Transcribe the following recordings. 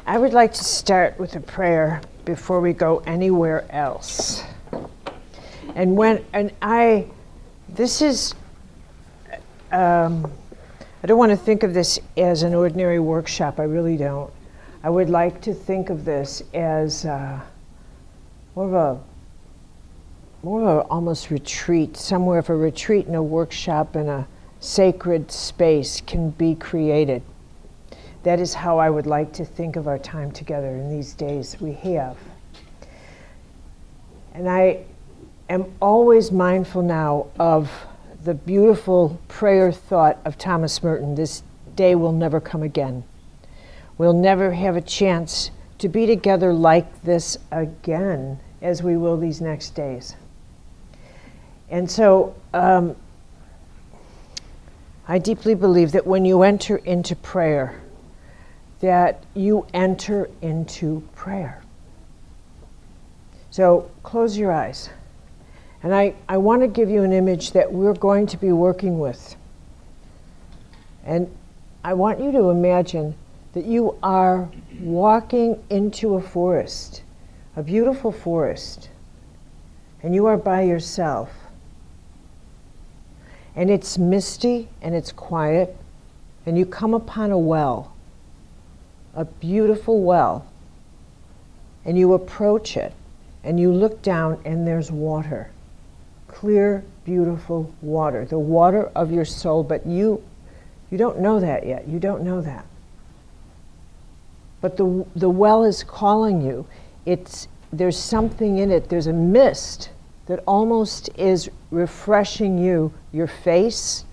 I would like to start with a prayer before we go anywhere else. This is, I don't want to think of this as an ordinary workshop. I really don't. I would like to think of this as more of a almost retreat, somewhere if a retreat and a workshop in a sacred space can be created. That is how I would like to think of our time together in these days we have. And I am always mindful now of the beautiful prayer thought of Thomas Merton, this day will never come again. We'll never have a chance to be together like this again as we will these next days. And so I deeply believe that when you enter into prayer, that you enter into prayer. So close your eyes. And I want to give you an image that we're going to be working with. And I want you to imagine that you are walking into a forest, a beautiful forest, and you are by yourself. And it's misty and it's quiet, and you come upon a well, a beautiful well, and you approach it, and you look down and there's water. Clear, beautiful water, the water of your soul, but you don't know that yet. You don't know that. But the well is calling you. There's something in it. There's a mist that almost is refreshing you, your face,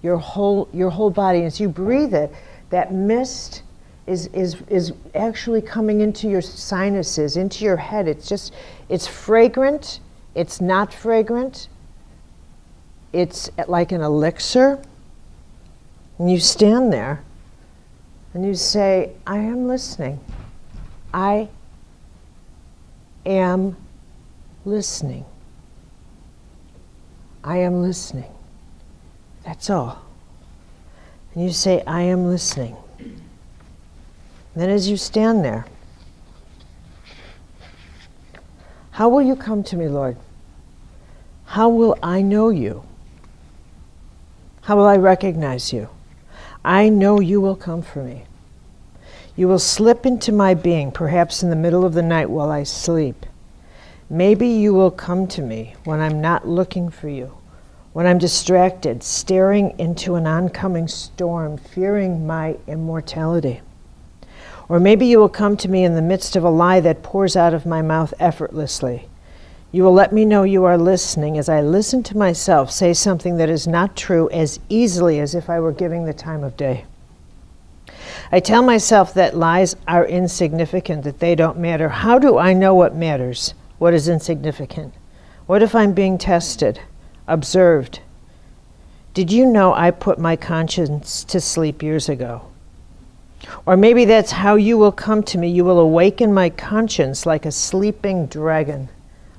your whole body. And as you breathe it, that mist is actually coming into your sinuses, into your head. It's fragrant. It's not fragrant. It's like an elixir. And you stand there and you say, I am listening. I am listening. I am listening. That's all. And you say, I am listening. And then as you stand there, how will you come to me, Lord? How will I know you? How will I recognize you? I know you will come for me. You will slip into my being, perhaps in the middle of the night while I sleep. Maybe you will come to me when I'm not looking for you, when I'm distracted, staring into an oncoming storm, fearing my immortality. Or maybe you will come to me in the midst of a lie that pours out of my mouth effortlessly. You will let me know you are listening as I listen to myself say something that is not true as easily as if I were giving the time of day. I tell myself that lies are insignificant, that they don't matter. How do I know what matters, what is insignificant? What if I'm being tested, observed? Did you know I put my conscience to sleep years ago? Or maybe that's how you will come to me. You will awaken my conscience like a sleeping dragon.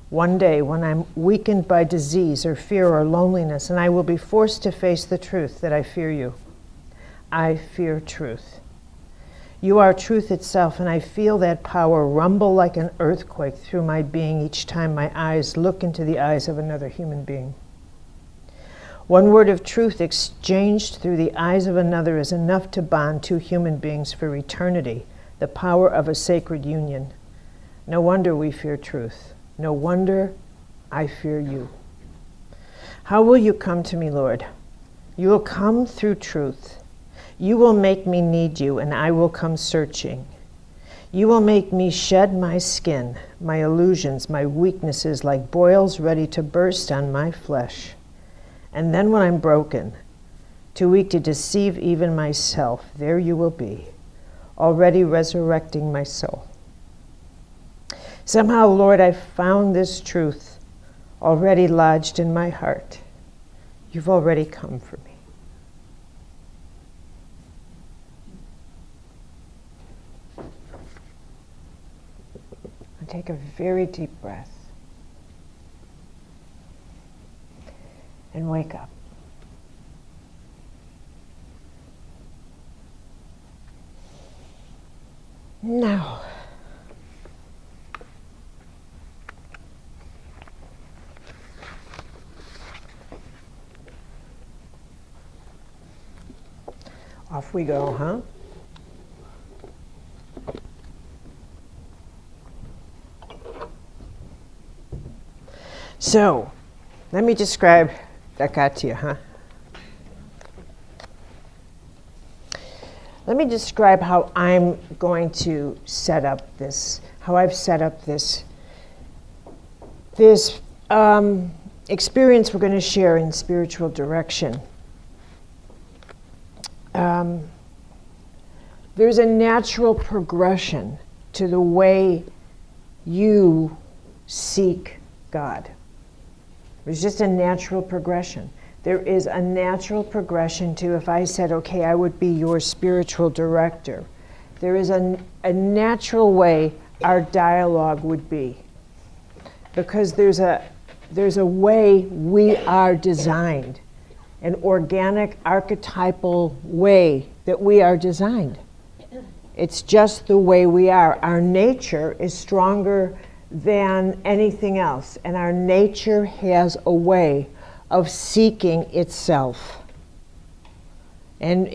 One day when I'm weakened by disease or fear or loneliness, and I will be forced to face the truth that I fear you. I fear truth. You are truth itself, and I feel that power rumble like an earthquake through my being each time my eyes look into the eyes of another human being. One word of truth exchanged through the eyes of another is enough to bond two human beings for eternity, the power of a sacred union. No wonder we fear truth. No wonder I fear you. How will you come to me, Lord? You will come through truth. You will make me need you, and I will come searching. You will make me shed my skin, my illusions, my weaknesses like boils ready to burst on my flesh. And then when I'm broken, too weak to deceive even myself, there you will be, already resurrecting my soul. Somehow, Lord, I found this truth already lodged in my heart. You've already come for me. And take a very deep breath and wake up. Now, off we go, huh? So, let me describe, that got to you, huh? Let me describe how I'm going to set up this, how I've set up this experience we're going to share in spiritual direction. There's a natural progression to the way you seek God. There's just a natural progression. There is a natural progression to, if I said, okay, I would be your spiritual director, there is a natural way our dialogue would be. Because there's a way we are designed, an organic, archetypal way that we are designed. It's just the way we are. Our nature is stronger than anything else, and our nature has a way of seeking itself. And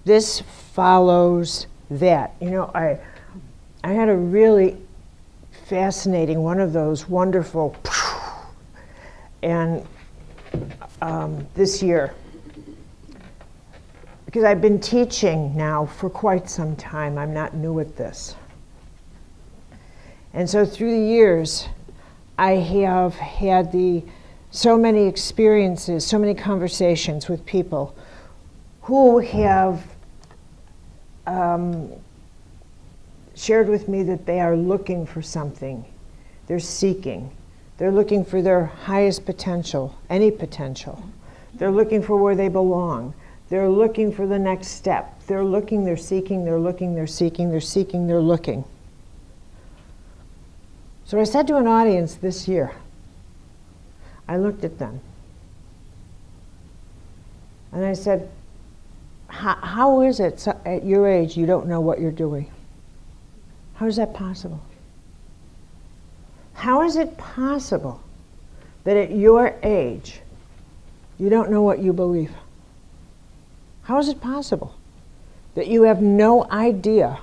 this follows that. You know, I had a really fascinating, one of those wonderful, and this year, because I've been teaching now for quite some time. I'm not new at this. And so through the years, I have had so many experiences, so many conversations with people who have shared with me that they are looking for something. They're seeking. They're looking for their highest potential, any potential. They're looking for where they belong. They're looking for the next step. They're looking, they're seeking, they're looking, they're seeking, they're seeking, they're looking. So I said to an audience this year, I looked at them, and I said, how is it at your age you don't know what you're doing? How is that possible? How is it possible that at your age you don't know what you believe? How is it possible that you have no idea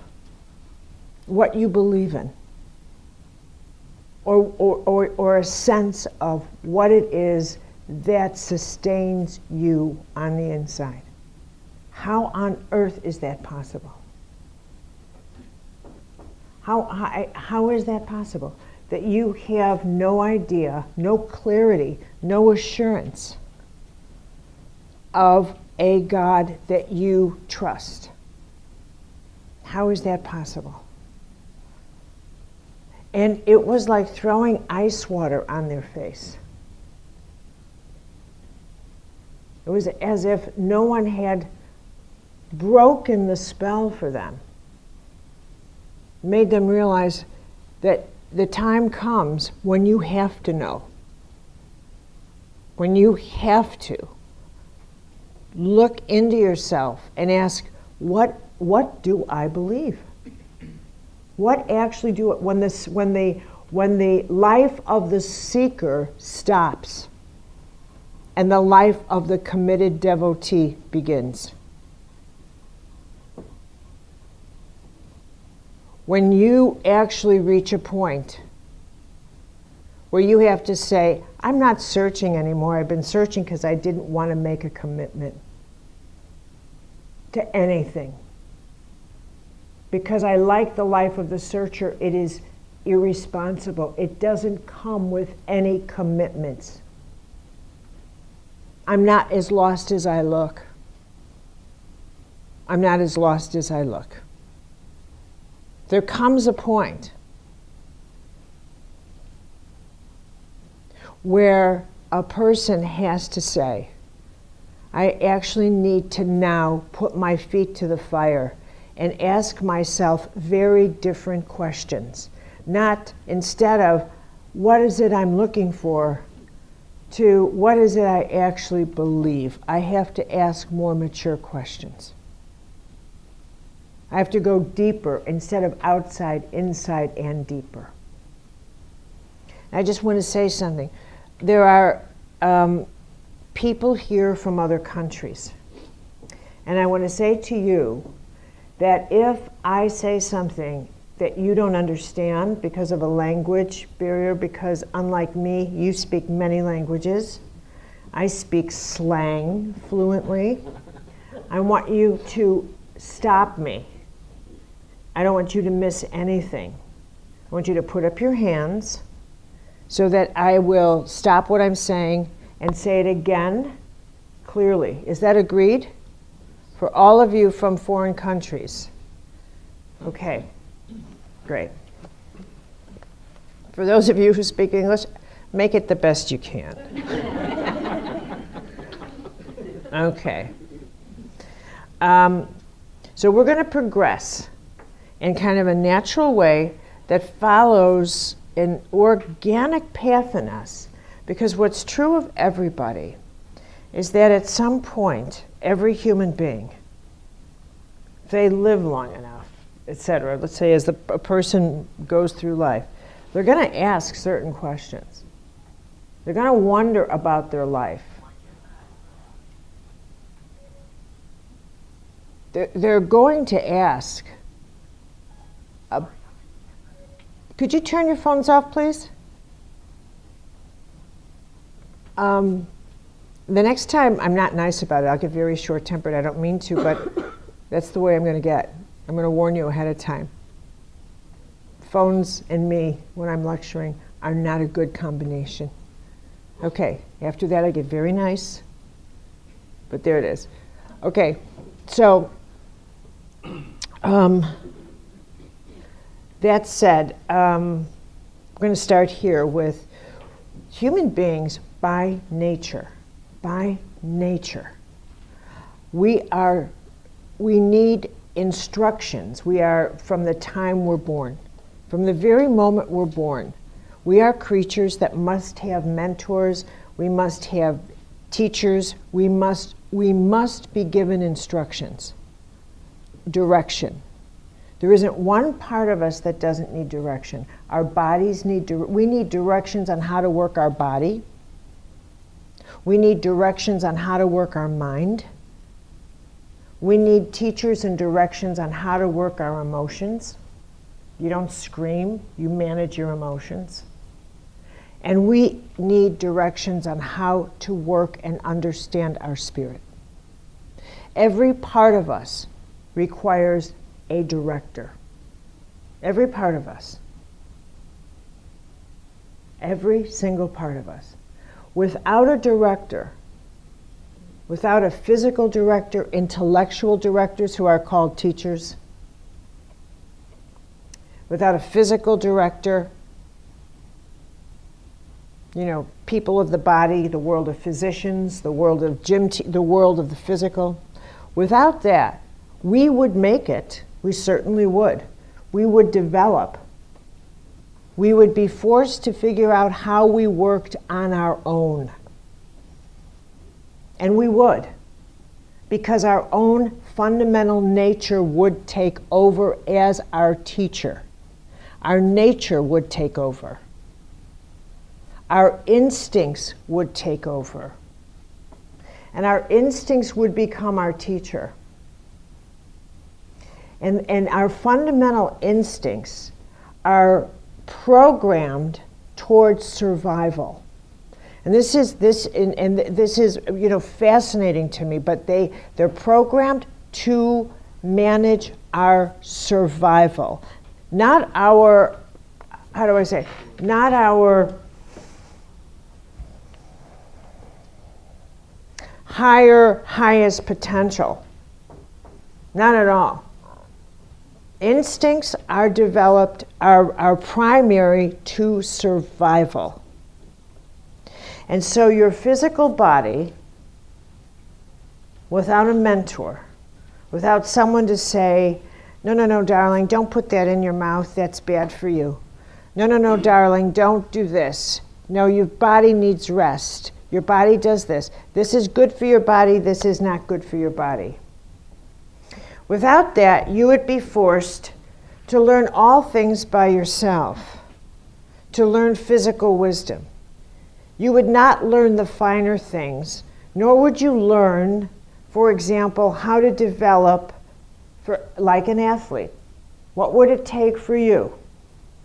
what you believe in? Or a sense of what it is that sustains you on the inside. How on earth is that possible? How is that possible? That you have no idea, no clarity, no assurance of a God that you trust. How is that possible? And it was like throwing ice water on their face. It was as if no one had broken the spell for them. Made them realize that the time comes when you have to know. When you have to look into yourself and ask, what do I believe? What actually do it when the life of the seeker stops and the life of the committed devotee begins? When you actually reach a point where you have to say, I'm not searching anymore. I've been searching because I didn't want to make a commitment to anything. Because I like the life of the searcher, it is irresponsible. It doesn't come with any commitments. I'm not as lost as I look. I'm not as lost as I look. There comes a point where a person has to say, I actually need to now put my feet to the fire and ask myself very different questions. Not instead of, what is it I'm looking for, to what is it I actually believe. I have to ask more mature questions. I have to go deeper instead of outside, inside, and deeper. I just want to say something. There are people here from other countries. And I want to say to you that if I say something that you don't understand because of a language barrier, because unlike me, you speak many languages, I speak slang fluently, I want you to stop me. I don't want you to miss anything. I want you to put up your hands so that I will stop what I'm saying and say it again clearly. Is that agreed? For all of you from foreign countries. Okay, great. For those of you who speak English, make it the best you can. Okay. So we're going to progress in kind of a natural way that follows an organic path in us. Because what's true of everybody is that at some point, every human being, if they live long enough, etc., let's say as a person goes through life, they're going to ask certain questions. They're going to wonder about their life. They're going to ask, could you turn your phones off, please? The next time, I'm not nice about it. I'll get very short-tempered. I don't mean to, but that's the way I'm going to get. I'm going to warn you ahead of time. Phones and me, when I'm lecturing, are not a good combination. Okay, after that I get very nice, but there it is. Okay, so that said, we're going to start here with human beings by nature. By nature. We need instructions. We are, from the time we're born, from the very moment we're born, we are creatures that must have mentors, we must have teachers, we must be given instructions, direction. There isn't one part of us that doesn't need direction. Our bodies we need directions on how to work our body. We need directions on how to work our mind. We need teachers and directions on how to work our emotions. You don't scream, you manage your emotions. And we need directions on how to work and understand our spirit. Every part of us requires a director. Every part of us. Every single part of us. Without a director, without a physical director, intellectual directors who are called teachers, without a physical director, people of the body, the world of physicians, the world of the world of the physical. Without that, we would make it. We certainly would. We would develop. We would be forced to figure out how we worked on our own. And we would, because our own fundamental nature would take over as our teacher. Our nature would take over. Our instincts would take over. And our instincts would become our teacher. And our fundamental instincts are programmed towards survival. And this is fascinating to me, but they're programmed to manage our survival. Not our, not our highest potential. Not at all. Instincts are developed, are primary to survival. And so your physical body, without a mentor, without someone to say, no, darling, don't put that in your mouth, that's bad for you. No, darling, don't do this. No, your body needs rest. Your body does this. This is good for your body, this is not good for your body. Without that, you would be forced to learn all things by yourself, to learn physical wisdom. You would not learn the finer things, nor would you learn, for example, how to develop like an athlete. What would it take for you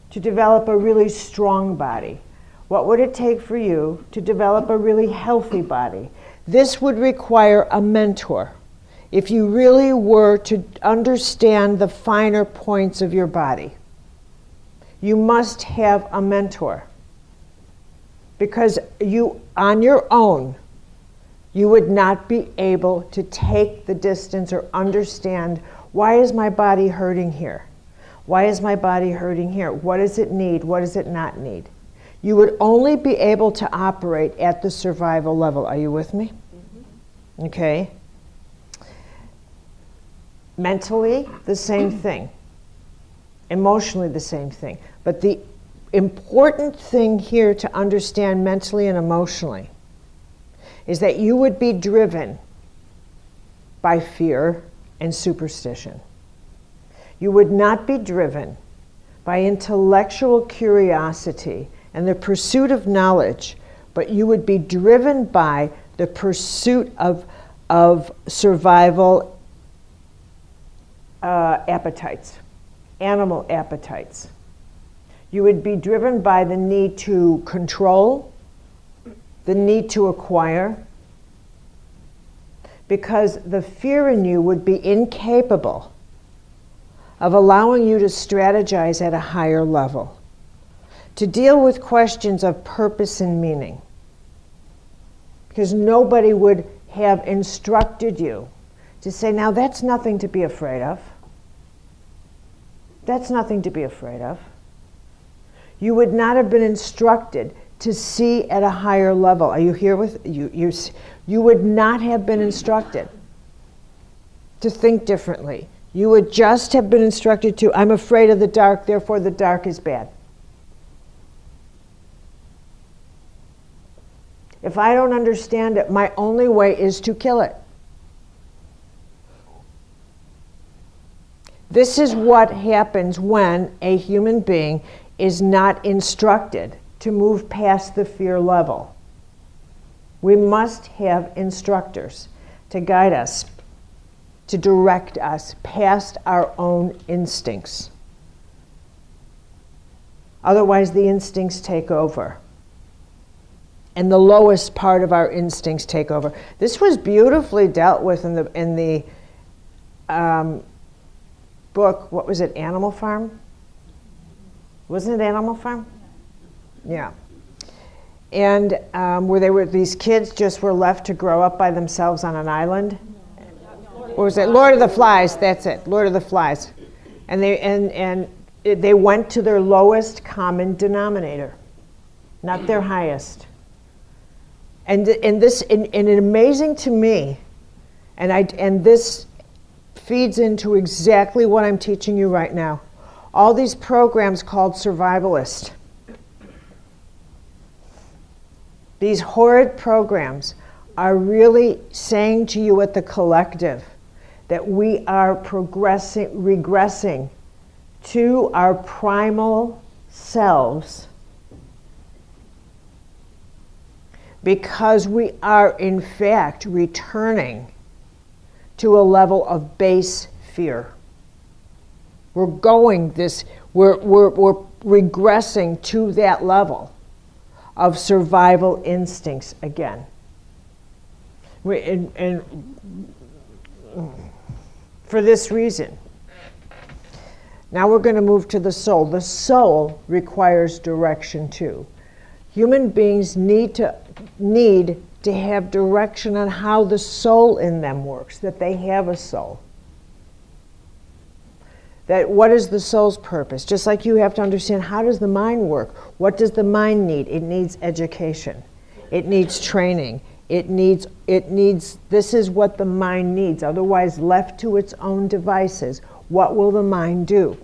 to develop a really strong body? What would it take for you to develop a really healthy body? This would require a mentor. If you really were to understand the finer points of your body, you must have a mentor. Because you, on your own, you would not be able to take the distance or understand, why is my body hurting here? Why is my body hurting here? What does it need? What does it not need? You would only be able to operate at the survival level. Are you with me? Mm-hmm. Okay. Mentally, the same thing. Emotionally, the same thing. But the important thing here to understand mentally and emotionally is that you would be driven by fear and superstition. You would not be driven by intellectual curiosity and the pursuit of knowledge, but you would be driven by the pursuit of survival appetites, animal appetites. You would be driven by the need to control, the need to acquire, because the fear in you would be incapable of allowing you to strategize at a higher level, to deal with questions of purpose and meaning. Because nobody would have instructed you to say, now that's nothing to be afraid of. That's nothing to be afraid of. You would not have been instructed to see at a higher level. Are you here with you? You would not have been instructed to think differently. You would just have been instructed to, I'm afraid of the dark, therefore the dark is bad. If I don't understand it, my only way is to kill it. This is what happens when a human being is not instructed to move past the fear level. We must have instructors to guide us, to direct us past our own instincts. Otherwise, the instincts take over. And the lowest part of our instincts take over. This was beautifully dealt with in the book, what was it, Animal Farm? Wasn't it Animal Farm? Yeah. And where these kids just were left to grow up by themselves on an island. What was it? Lord of the Flies, that's it, Lord of the Flies. And they went to their lowest common denominator, not their highest. And amazing to me, and this feeds into exactly what I'm teaching you right now. All these programs called survivalist. These horrid programs are really saying to you at the collective that we are regressing to our primal selves because we are in fact returning to a level of base fear. We're regressing to that level of survival instincts again. And for this reason. Now we're going to move to the soul. The soul requires direction too. Human beings need to have direction on how the soul in them works, that they have a soul. That what is the soul's purpose? Just like you have to understand, how does the mind work? What does the mind need? It needs education. It needs training. It needs, this is what the mind needs. Otherwise, left to its own devices, what will the mind do?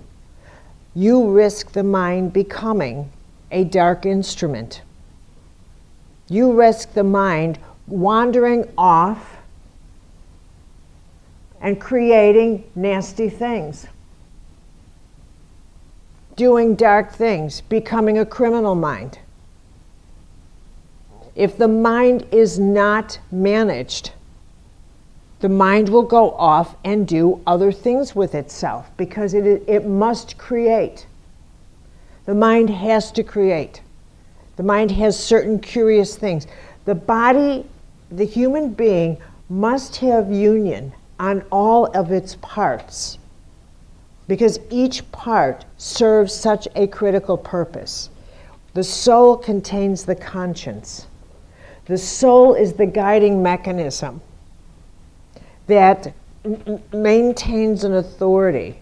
You risk the mind becoming a dark instrument. You risk the mind wandering off and creating nasty things, doing dark things, becoming a criminal mind. If the mind is not managed, the mind will go off and do other things with itself because it must create. The mind has to create. The mind has certain curious things. The body, the human being, must have union on all of its parts because each part serves such a critical purpose. The soul contains the conscience. The soul is the guiding mechanism that maintains an authority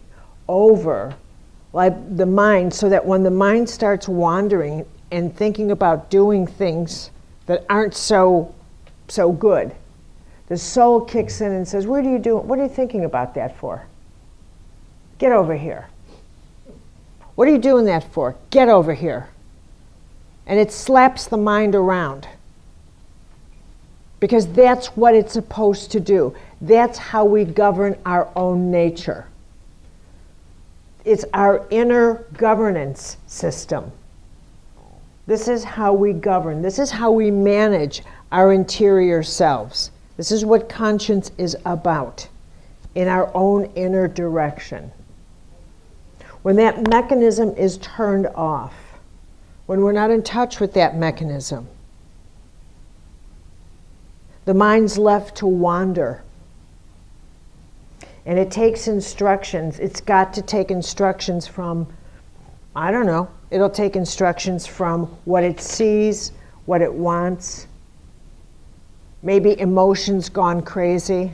over like the mind, so that when the mind starts wandering and thinking about doing things that aren't so good, the soul kicks in and says, what are you thinking about that for? Get over here. What are you doing that for? Get over here. And it slaps the mind around. Because that's what it's supposed to do. That's how we govern our own nature. It's our inner governance system. This is how we govern. This is how we manage our interior selves. This is what conscience is about in our own inner direction. When that mechanism is turned off, when we're not in touch with that mechanism, the mind's left to wander. And it takes instructions. It's got to take instructions from, I don't know, it'll take instructions from what it sees, what it wants, maybe emotions gone crazy,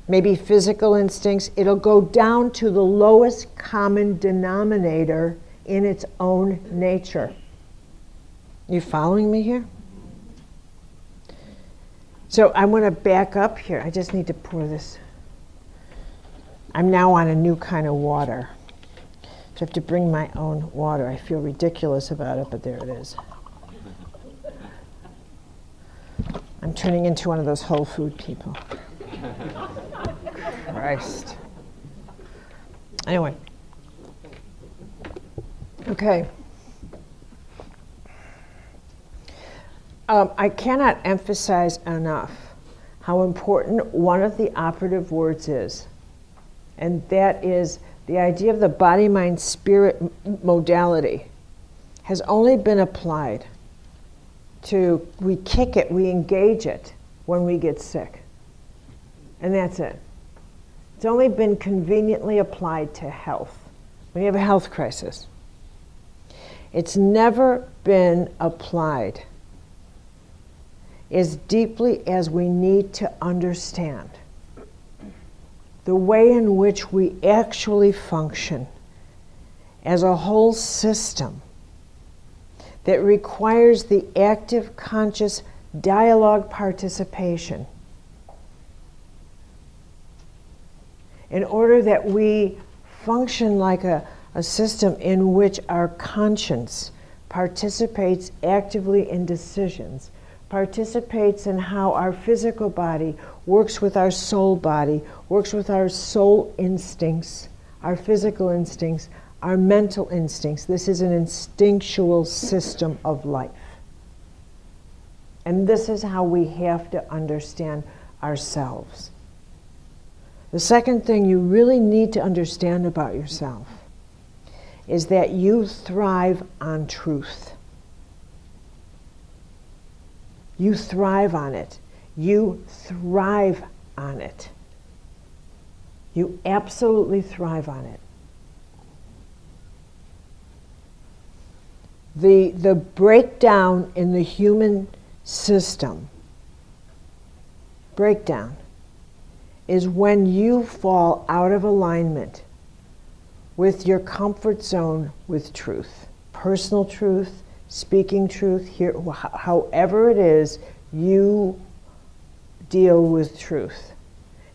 maybe physical instincts. It'll go down to the lowest common denominator in its own nature. You following me here? So I want to back up here. I just need to pour this. I'm now on a new kind of water. So I have to bring my own water. I feel ridiculous about it, but there it is. I'm turning into one of those whole food people. Christ. Anyway. Okay. I cannot emphasize enough how important one of the operative words is, and that is the idea of the body-mind-spirit modality has only been applied to, we kick it, we engage it when we get sick. And that's it. It's only been conveniently applied to health, when you have a health crisis. It's never been applied as deeply as we need to understand the way in which we actually function as a whole system that requires the active, conscious dialogue participation in order that we function like a system in which our conscience participates actively in decisions, participates in how our physical body works with our soul body, works with our soul instincts, our physical instincts, our mental instincts. This is an instinctual system of life. And this is how we have to understand ourselves. The second thing you really need to understand about yourself is that you thrive on truth. You thrive on it. You thrive on it. You absolutely thrive on it. The breakdown in the human system, breakdown, is when you fall out of alignment with your comfort zone with truth. Personal truth, speaking truth, here, however it is, you deal with truth.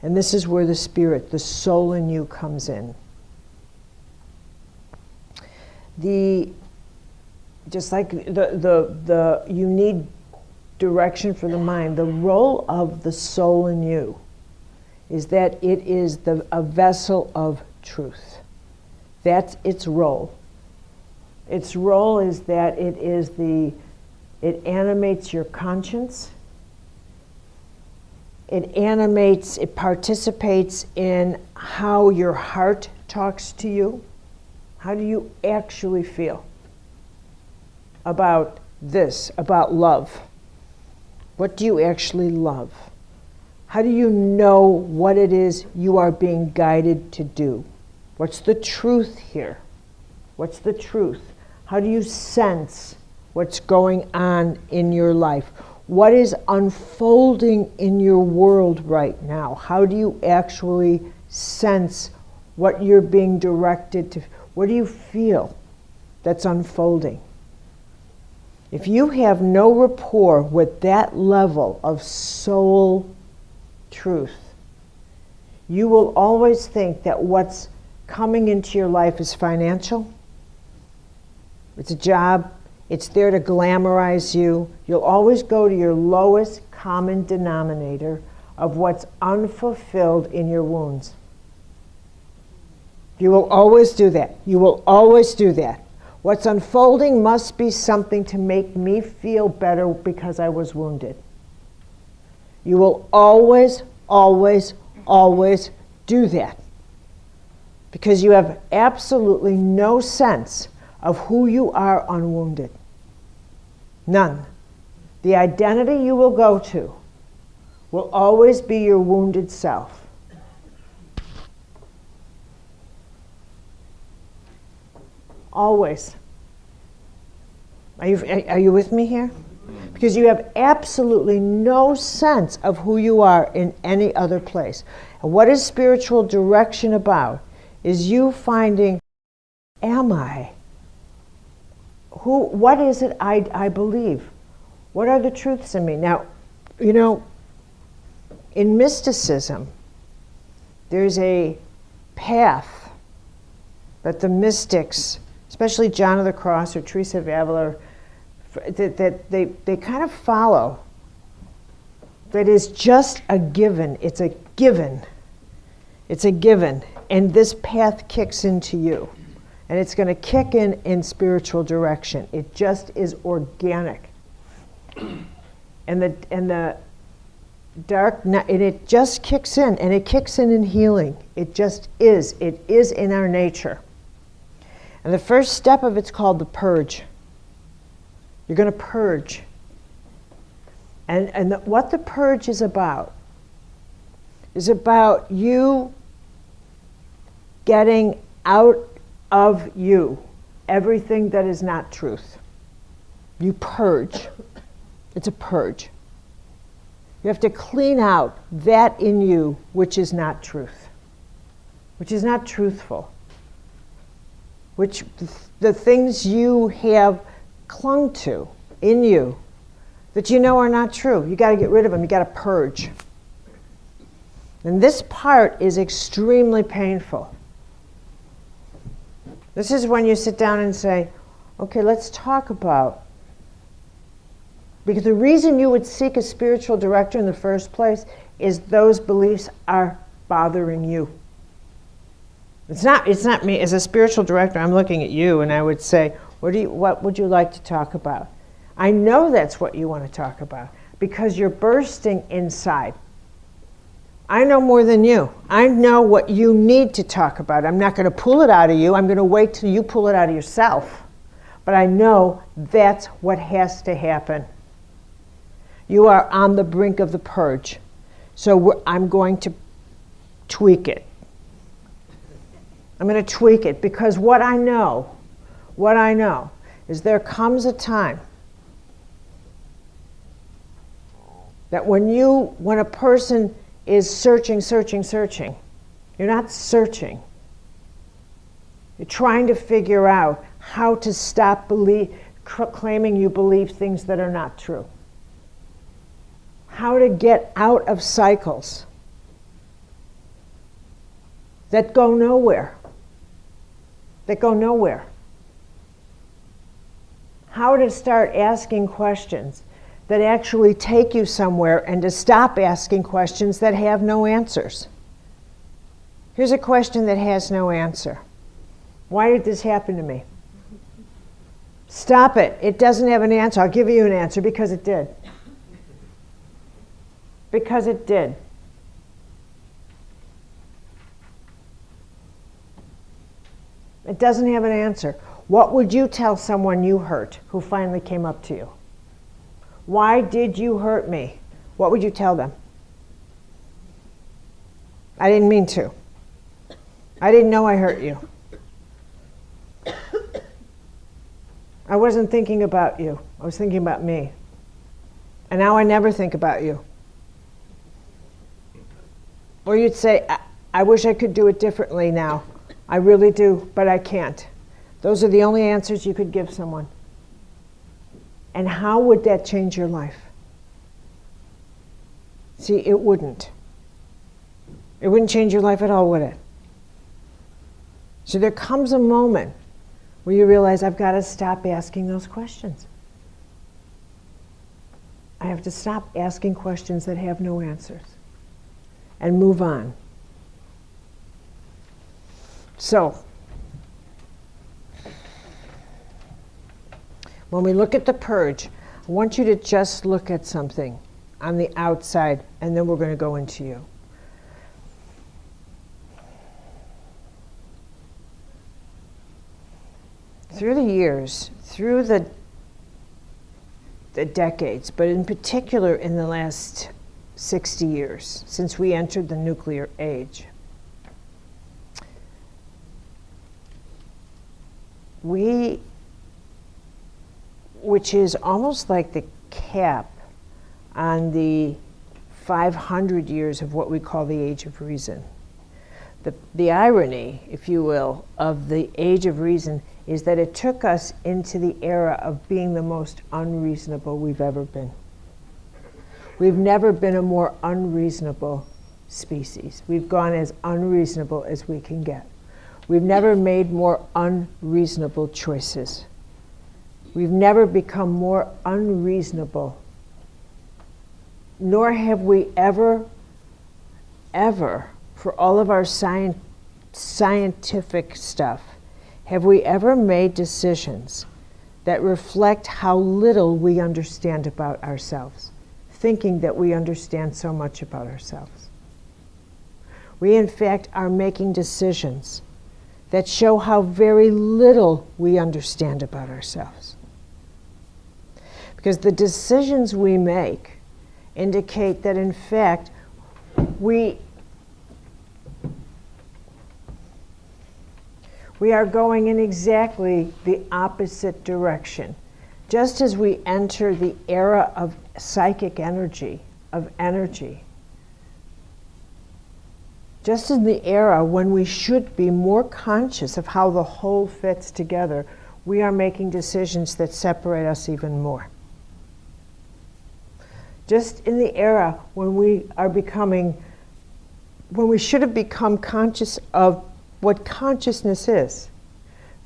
And this is where the spirit, the soul in you comes in. Just like you need direction for the mind, the role of the soul in you is that it is a vessel of truth. That's its role. Its role is that it animates your conscience. It participates in how your heart talks to you. How do you actually feel about this, about love? What do you actually love? How do you know what it is you are being guided to do? What's the truth here? What's the truth? How do you sense what's going on in your life? What is unfolding in your world right now? How do you actually sense what you're being directed to? What do you feel that's unfolding? If you have no rapport with that level of soul truth, you will always think that what's coming into your life is financial. It's a job. It's there to glamorize you. You'll always go to your lowest common denominator of what's unfulfilled in your wounds. You will always do that. You will always do that. What's unfolding must be something to make me feel better because I was wounded. You will always, always, always do that. Because you have absolutely no sense of who you are unwounded. None. The identity you will go to will always be your wounded self. Always. Are you with me here? Because you have absolutely no sense of who you are in any other place. And what is spiritual direction about is you finding, am I? What is it I believe? What are the truths in me? Now, you know, in mysticism, there's a path that the mystics, especially John of the Cross or Teresa of Avila, that they kind of follow, that is just a given. It's a given. It's a given. And this path kicks into you. And it's going to kick in spiritual direction. It just is organic. And the dark night, and it just kicks in, and it kicks in healing. It just is. It is in our nature. And the first step of it's called the purge. You're going to purge. And what the purge is about you getting out of you everything that is not truth. You purge. It's a purge. You have to clean out that in you which is not truth, which is not truthful, which the things you have clung to in you that you know are not true. You got to get rid of them. You got to purge. And this part is extremely painful. This is when you sit down and say, okay, let's talk about, because the reason you would seek a spiritual director in the first place is those beliefs are bothering you. It's not me. As a spiritual director, I'm looking at you and I would say, what would you like to talk about? I know that's what you want to talk about because you're bursting inside. I know more than you. I know what you need to talk about. I'm not going to pull it out of you. I'm going to wait till you pull it out of yourself. But I know that's what has to happen. You are on the brink of the purge. So I'm going to tweak it. I'm going to tweak it because what I know is there comes a time that when a person is searching, you're not searching. You're trying to figure out how to stop claiming you believe things that are not true. How to get out of cycles that go nowhere. How to start asking questions that actually take you somewhere and to stop asking questions that have no answers. Here's a question that has no answer. Why did this happen to me? Stop it. It doesn't have an answer. I'll give you an answer because it did. Because it did. It doesn't have an answer. What would you tell someone you hurt who finally came up to you? Why did you hurt me? What would you tell them? I didn't mean to. I didn't know I hurt you. I wasn't thinking about you. I was thinking about me. And now I never think about you. Or you'd say, I wish I could do it differently now. I really do, but I can't. Those are the only answers you could give someone. And how would that change your life? See, it wouldn't. It wouldn't change your life at all, would it? So there comes a moment where you realize, I've got to stop asking those questions. I have to stop asking questions that have no answers and move on. So, when we look at the purge, I want you to just look at something on the outside, and then we're going to go into you. Through the years, through the decades, but in particular in the last 60 years, since we entered the nuclear age, which is almost like the cap on the 500 years of what we call the Age of Reason. The irony, if you will, of the Age of Reason is that it took us into the era of being the most unreasonable we've ever been. We've never been a more unreasonable species. We've gone as unreasonable as we can get. We've never made more unreasonable choices. We've never become more unreasonable, nor have we ever, for all of our scientific stuff, have we ever made decisions that reflect how little we understand about ourselves, thinking that we understand so much about ourselves. We, in fact, are making decisions that show how very little we understand about ourselves. Because the decisions we make indicate that, in fact, we are going in exactly the opposite direction. Just as we enter the era of psychic energy, just in the era when we should be more conscious of how the whole fits together, we are making decisions that separate us even more. Just in the era when we should have become conscious of what consciousness is,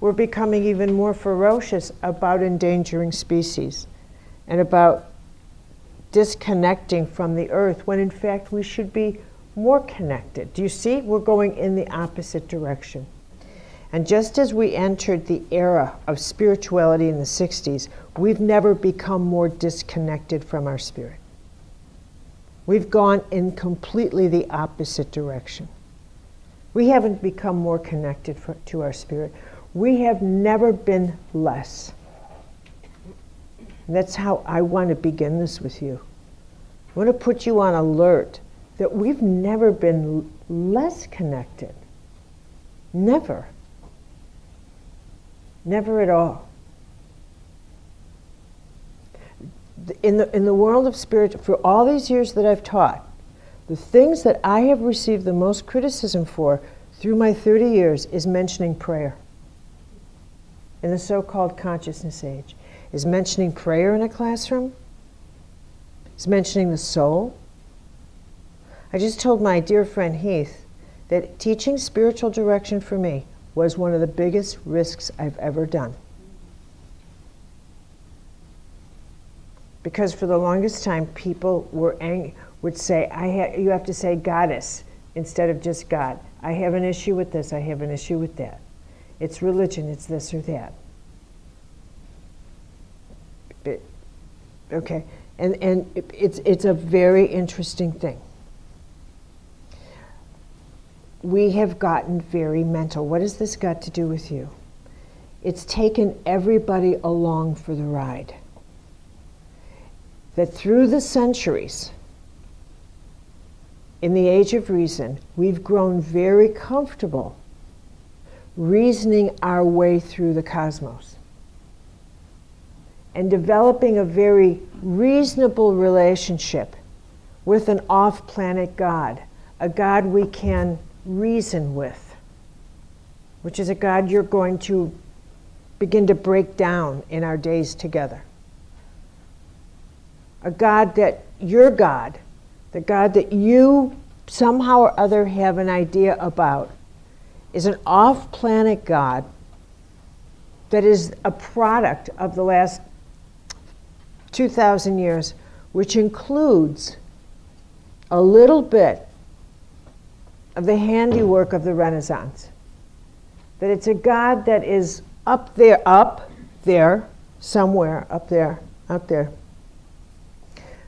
we're becoming even more ferocious about endangering species and about disconnecting from the earth, when in fact we should be more connected. Do you see? We're going in the opposite direction. And just as we entered the era of spirituality in the 60s, we've never become more disconnected from our spirit. We've gone in completely the opposite direction. We haven't become more connected to our spirit. We have never been less. And that's how I want to begin this with you. I want to put you on alert that we've never been less connected. Never. Never at all. In the world of spirit, for all these years that I've taught, the things that I have received the most criticism for through my 30 years is mentioning prayer. In the so-called consciousness age. Is mentioning prayer in a classroom? Is mentioning the soul? I just told my dear friend Heath that teaching spiritual direction for me was one of the biggest risks I've ever done. Because for the longest time, people would say, you have to say goddess instead of just God. I have an issue with this, I have an issue with that. It's religion, it's this or that. Okay, and it's a very interesting thing. We have gotten very mental. What has this got to do with you? It's taken everybody along for the ride. That through the centuries, in the age of reason, we've grown very comfortable reasoning our way through the cosmos and developing a very reasonable relationship with an off-planet God, a God we can reason with, which is a God you're going to begin to break down in our days together. A God that, your God, the God that you somehow or other have an idea about, is an off-planet God that is a product of the last 2,000 years, which includes a little bit of the handiwork of the Renaissance. That it's a God that is up there, somewhere up there.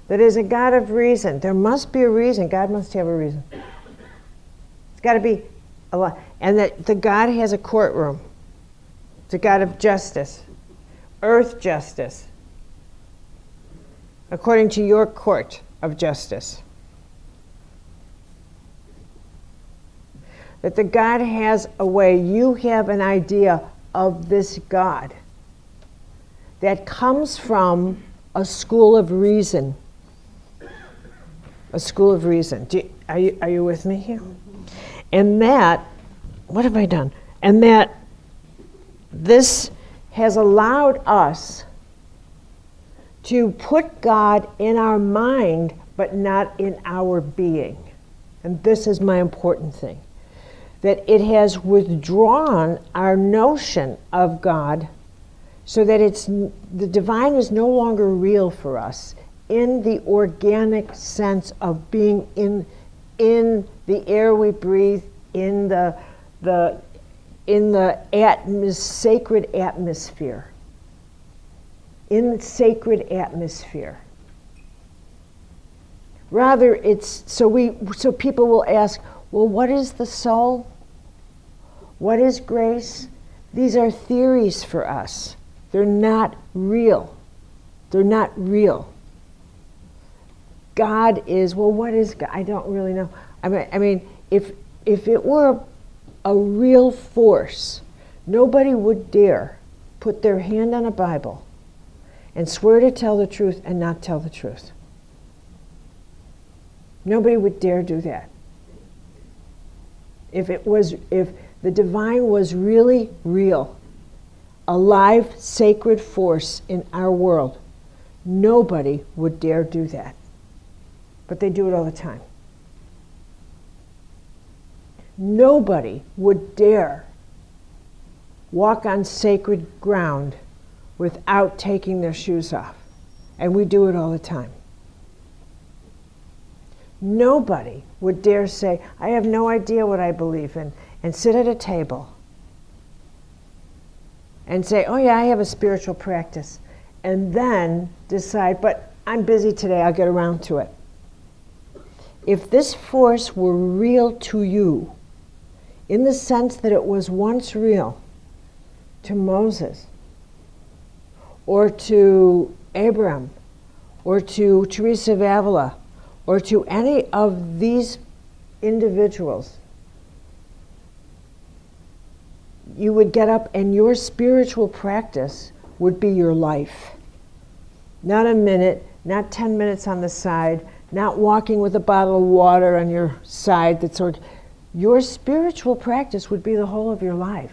That is a God of reason. There must be a reason. God must have a reason. It's got to be a lot. And that the God has a courtroom. It's a God of justice, earth justice, according to your court of justice. That the God has a way, you have an idea of this God that comes from a school of reason. A school of reason. Are you with me here? And that, what have I done? And that this has allowed us to put God in our mind, but not in our being. And this is my important thing. That it has withdrawn our notion of God so that the divine is no longer real for us in the organic sense of being in the air we breathe, in the sacred atmosphere. In the sacred atmosphere. Rather, it's so people will ask, well, what is the soul? What is grace? These are theories for us. They're not real. They're not real. God is, well, what is God? I don't really know. I mean, if it were a real force, nobody would dare put their hand on a Bible and swear to tell the truth and not tell the truth. Nobody would dare do that. If the divine was really real, a live, sacred force in our world, nobody would dare do that. But they do it all the time. Nobody would dare walk on sacred ground without taking their shoes off. And we do it all the time. Nobody would dare say, I have no idea what I believe in, and sit at a table and say, oh yeah, I have a spiritual practice, and then decide, but I'm busy today, I'll get around to it. If this force were real to you, in the sense that it was once real to Moses, or to Abraham, or to Teresa of Avila, or to any of these individuals, you would get up and your spiritual practice would be your life. Not a minute, not 10 minutes on the side, not walking with a bottle of water on your side. Your spiritual practice would be the whole of your life.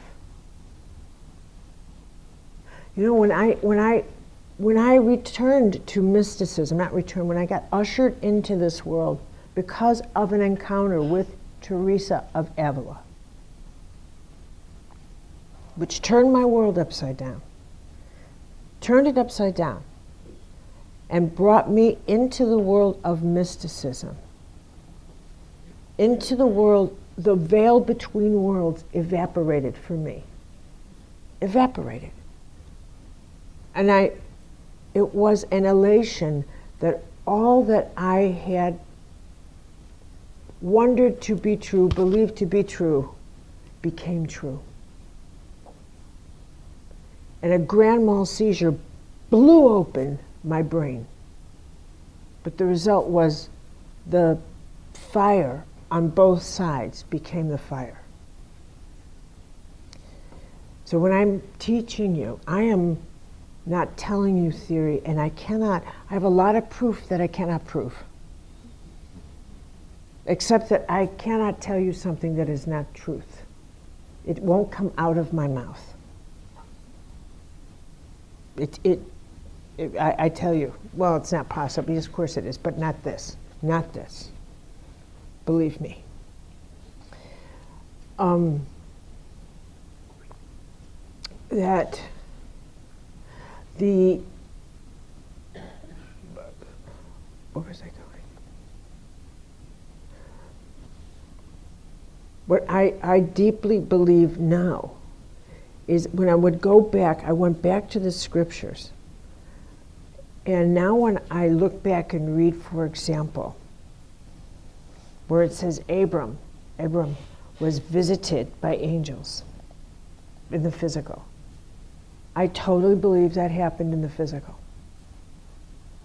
You know, when I returned to mysticism, when I got ushered into this world because of an encounter with Teresa of Avila, which turned my world upside down, turned it upside down, and brought me into the world of mysticism, into the world the veil between worlds evaporated for me. Evaporated. And it was an elation that all that I had wondered to be true, believed to be true, became true. And a grand mal seizure blew open my brain. But the result was the fire on both sides became the fire. So when I'm teaching you, I am not telling you theory, and I have a lot of proof that I cannot prove. Except that I cannot tell you something that is not truth. It won't come out of my mouth. I tell you, well, it's not possible. Yes, of course it is, but not this. Not this. Believe me. That the, where was I going? What I deeply believe now is when I would go back, I went back to the scriptures. And now when I look back and read, for example, where it says Abram was visited by angels in the physical. I totally believe that happened in the physical.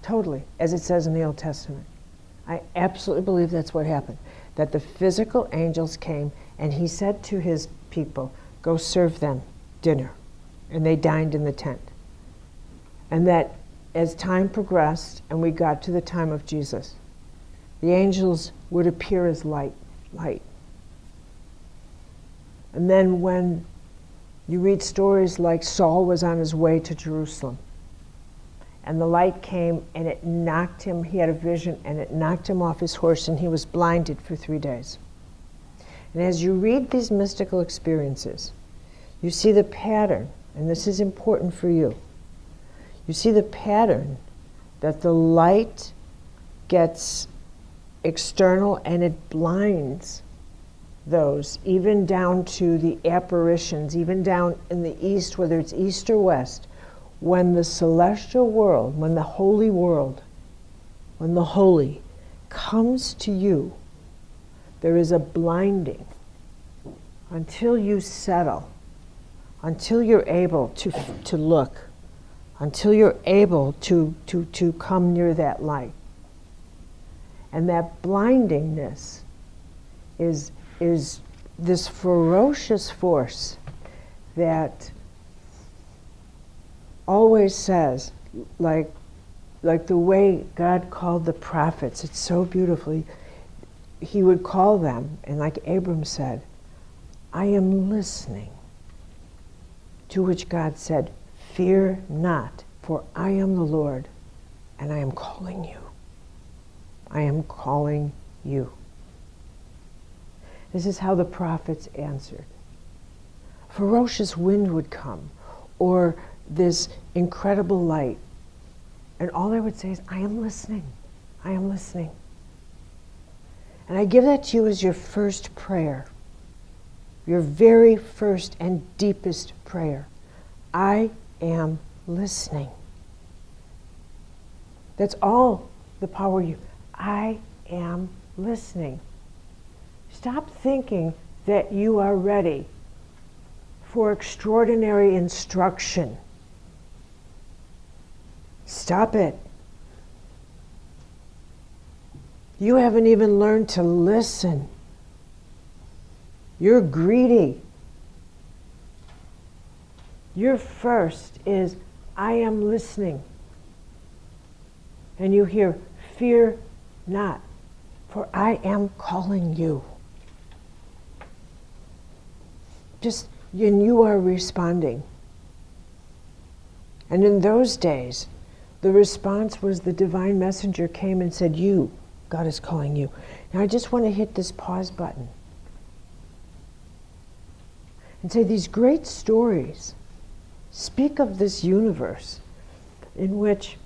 Totally, as it says in the Old Testament. I absolutely believe that's what happened. That the physical angels came and he said to his people, go serve them dinner. And they dined in the tent. And that as time progressed and we got to the time of Jesus, the angels would appear as light. And then when you read stories like Saul was on his way to Jerusalem, and the light came and it knocked him, he had a vision, and it knocked him off his horse and he was blinded for 3 days. And as you read these mystical experiences, you see the pattern, and this is important for you. You see the pattern that the light gets external and it blinds those, even down to the apparitions, even down in the east, whether it's east or west. When the celestial world, when the holy world, when the holy comes to you, there is a blinding until you settle, until you're able to look, until you're able to come near that light. And that blindingness is this ferocious force that always says, like the way God called the prophets, it's so beautifully, he would call them, and like Abram said, I am listening. To which God said, fear not, for I am the Lord, and I am calling you. I am calling you. This is how the prophets answered. Ferocious wind would come, or this incredible light, and all they would say is, I am listening. I am listening. And I give that to you as your first prayer, your very first and deepest prayer. I am listening. That's all the power you. I am listening. Stop thinking that you are ready for extraordinary instruction. Stop it. You haven't even learned to listen. You're greedy. Your first is, I am listening. And you hear, fear not, for I am calling you. And you are responding. And in those days, the response was the divine messenger came and said, God is calling you. Now I just want to hit this pause button and say these great stories speak of this universe in which,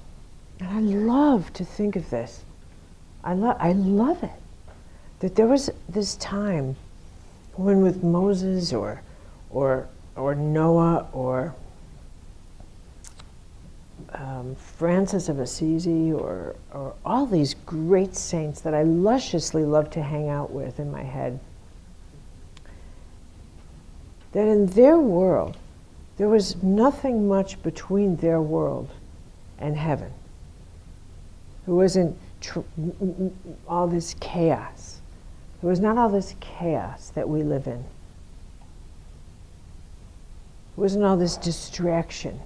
and I love to think of this, I love it, that there was this time when with Moses or Noah or Francis of Assisi or all these great saints that I lusciously love to hang out with in my head, that in their world, there was nothing much between their world and heaven. There wasn't all this chaos. There was not all this chaos that we live in. There wasn't all this distraction.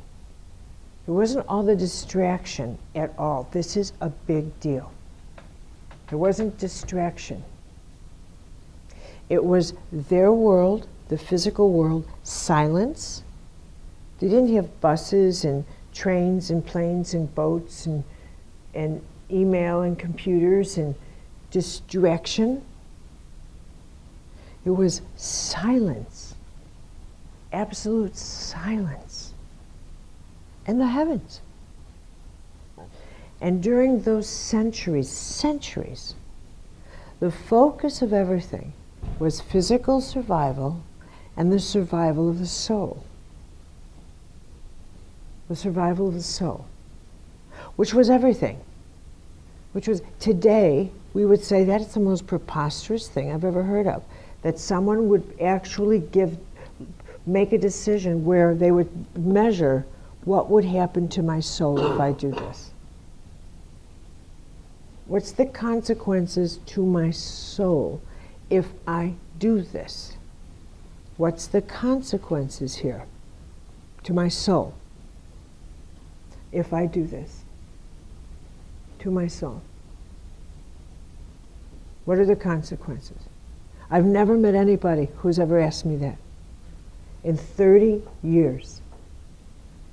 There wasn't all the distraction at all. This is a big deal. There wasn't distraction. It was their world, the physical world, silence. They didn't have buses and trains and planes and boats and email and computers and distraction. It was silence, absolute silence, and the heavens. And during those centuries, the focus of everything was physical survival and the survival of the soul. The survival of the soul, which was everything. Which was, today, we would say that's the most preposterous thing I've ever heard of. That someone would actually make a decision where they would measure what would happen to my soul if I do this. What's the consequences to my soul if I do this? What's the consequences here to my soul if I do this? To my soul. What are the consequences? I've never met anybody who's ever asked me that. In 30 years,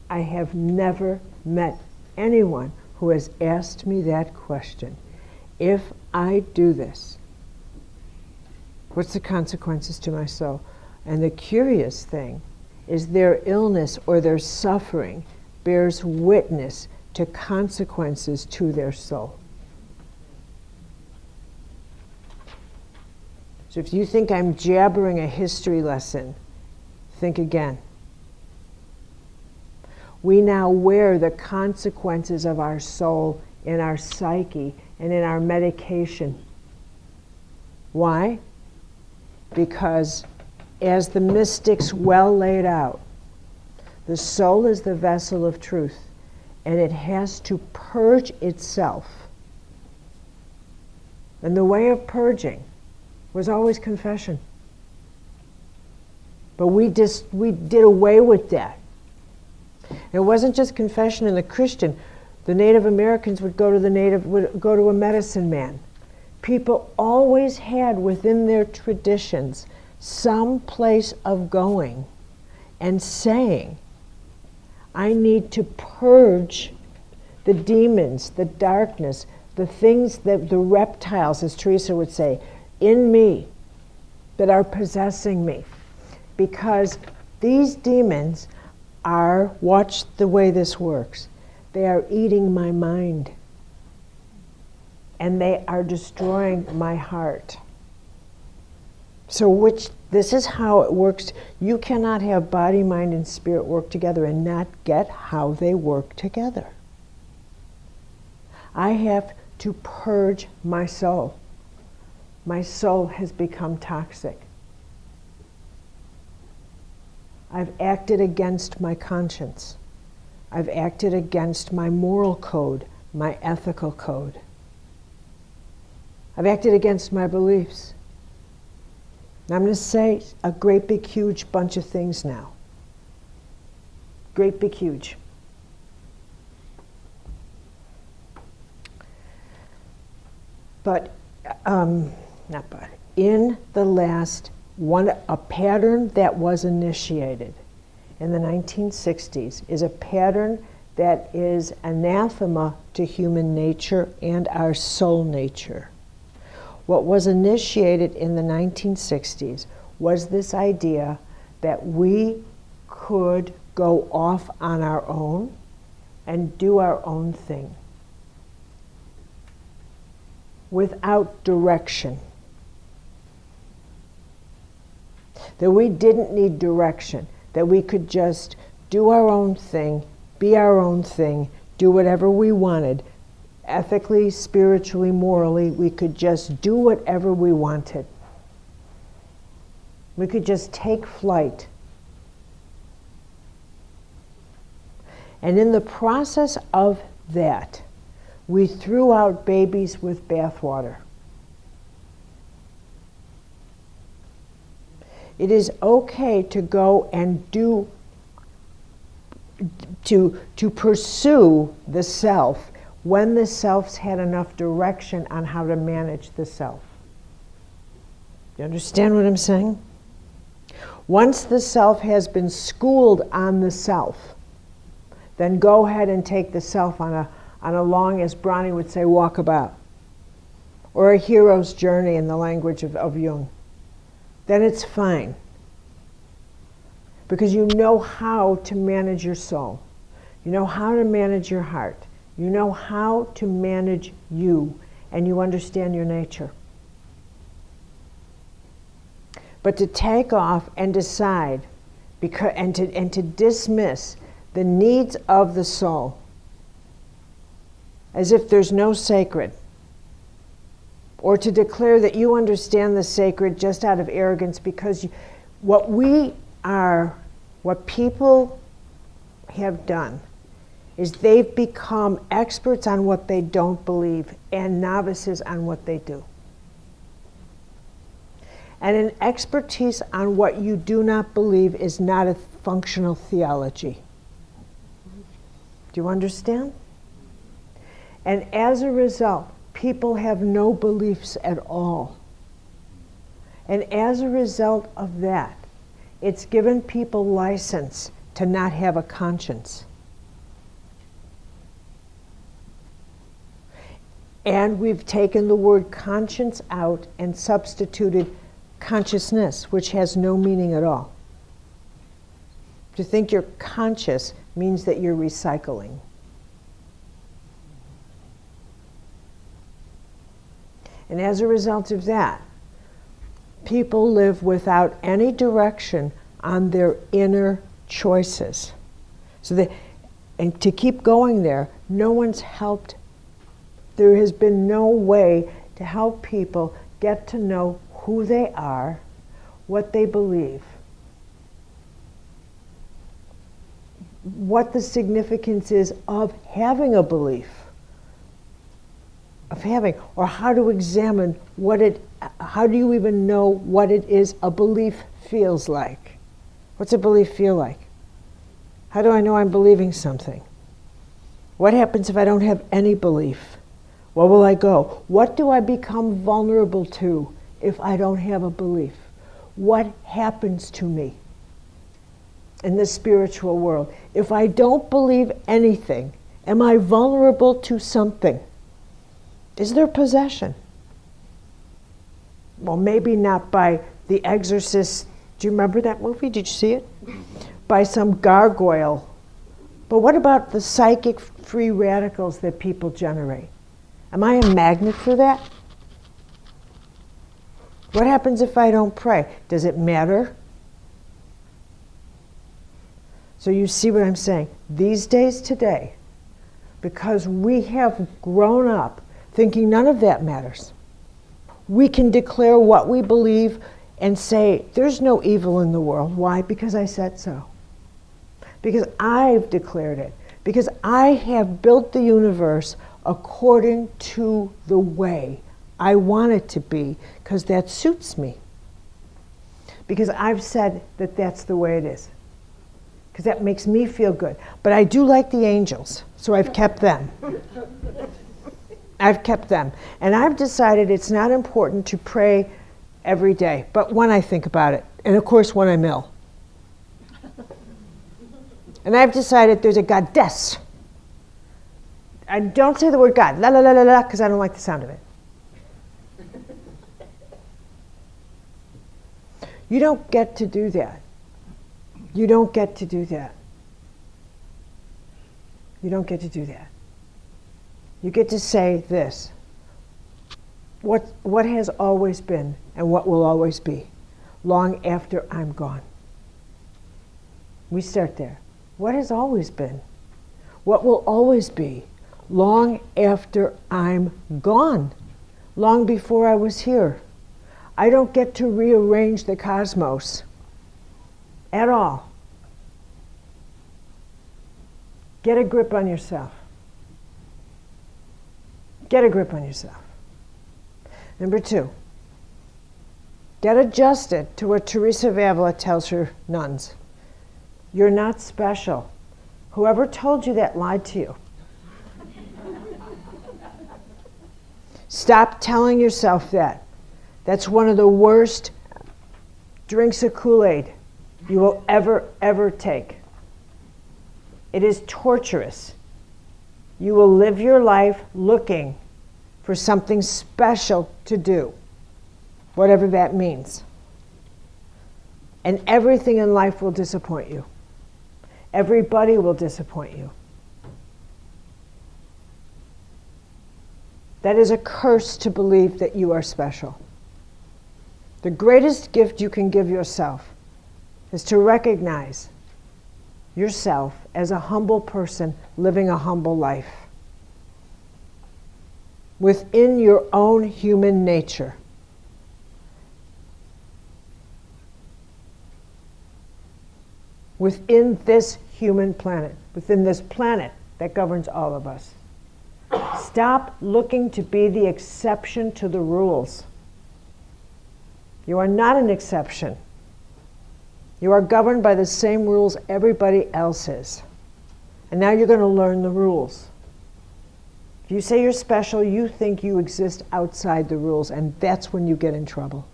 I have never met anyone who has asked me that question. If I do this, what's the consequences to my soul? And the curious thing is their illness or their suffering bears witness to consequences to their soul. So if you think I'm jabbering a history lesson, think again. We now wear the consequences of our soul in our psyche and in our medication. Why? Because as the mystics well laid out, the soul is the vessel of truth, and it has to purge itself. And the way of purging was always confession. But we did away with that. It wasn't just confession in the Christian. The Native Americans would go to a medicine man. People always had within their traditions some place of going and saying, I need to purge the demons, the darkness, the things that the reptiles, as Teresa would say, in me that are possessing me. Because these demons are, watch the way this works, they are eating my mind and they are destroying my heart. So this is how it works. You cannot have body, mind, and spirit work together and not get how they work together. I have to purge my soul. My soul has become toxic. I've acted against my conscience. I've acted against my moral code, my ethical code. I've acted against my beliefs. And I'm going to say a great big huge bunch of things now. Great big huge. But, in the last a pattern that was initiated in the 1960s is a pattern that is anathema to human nature and our soul nature. What was initiated in the 1960s was this idea that we could go off on our own and do our own thing without direction. that we didn't need direction, that we could just do our own thing, be our own thing, do whatever we wanted, ethically, spiritually, morally, we could just do whatever we wanted. We could just take flight. And in the process of that, we threw out babies with bathwater. It is okay to go and to pursue the self when the self's had enough direction on how to manage the self. You understand what I'm saying? Once the self has been schooled on the self, then go ahead and take the self on a long, as Bronnie would say, walkabout, or a hero's journey in the language of Jung. Then it's fine. Because you know how to manage your soul. You know how to manage your heart. You know how to manage you, and you understand your nature. But to take off and decide, and to dismiss the needs of the soul as if there's no sacred, or to declare that you understand the sacred just out of arrogance, because what people have done is they've become experts on what they don't believe and novices on what they do. And an expertise on what you do not believe is not a functional theology. Do you understand? And as a result, people have no beliefs at all. And as a result of that, it's given people license to not have a conscience. And we've taken the word conscience out and substituted consciousness, which has no meaning at all. To think you're conscious means that you're recycling. And as a result of that, people live without any direction on their inner choices. And to keep going there, no one's helped. There has been no way to help people get to know who they are, what they believe, what the significance is of having a belief, or how to examine how do you even know what it is a belief feels like? What's a belief feel like? How do I know I'm believing something? What happens if I don't have any belief? Where will I go? What do I become vulnerable to if I don't have a belief? What happens to me in the spiritual world? If I don't believe anything, am I vulnerable to something? Is there possession? Well, maybe not by The Exorcist. Do you remember that movie? Did you see it? By some gargoyle. But what about the psychic free radicals that people generate? Am I a magnet for that? What happens if I don't pray? Does it matter? So you see what I'm saying? These days today, because we have grown up thinking none of that matters, we can declare what we believe and say, there's no evil in the world. Why? Because I said so. Because I've declared it. Because I have built the universe according to the way I want it to be, because that suits me. Because I've said that that's the way it is. Because that makes me feel good. But I do like the angels, so I've kept them. I've kept them. And I've decided it's not important to pray every day, but when I think about it, and of course when I'm ill. And I've decided there's a goddess. I don't say the word God, la la la la la, because I don't like the sound of it. You don't get to do that. You don't get to do that. You don't get to do that. You get to say this. What has always been and what will always be. long after I'm gone? We start there. What has always been? What will always be? Long after I'm gone. Long before I was here. I don't get to rearrange the cosmos at all. Get a grip on yourself. Get a grip on yourself. Number 2, get adjusted to what Teresa of Avila tells her nuns. You're not special. Whoever told you that lied to you. Stop telling yourself that. That's one of the worst drinks of Kool-Aid you will ever take. It is torturous. You will live your life looking for something special to do, whatever that means. And everything in life will disappoint you. Everybody will disappoint you. That is a curse to believe that you are special. The greatest gift you can give yourself is to recognize yourself as a humble person living a humble life within your own human nature. Within this human planet, within this planet that governs all of us. Stop looking to be the exception to the rules. You are not an exception. You are governed by the same rules everybody else is. And now you're going to learn the rules. If you say you're special, you think you exist outside the rules, and that's when you get in trouble.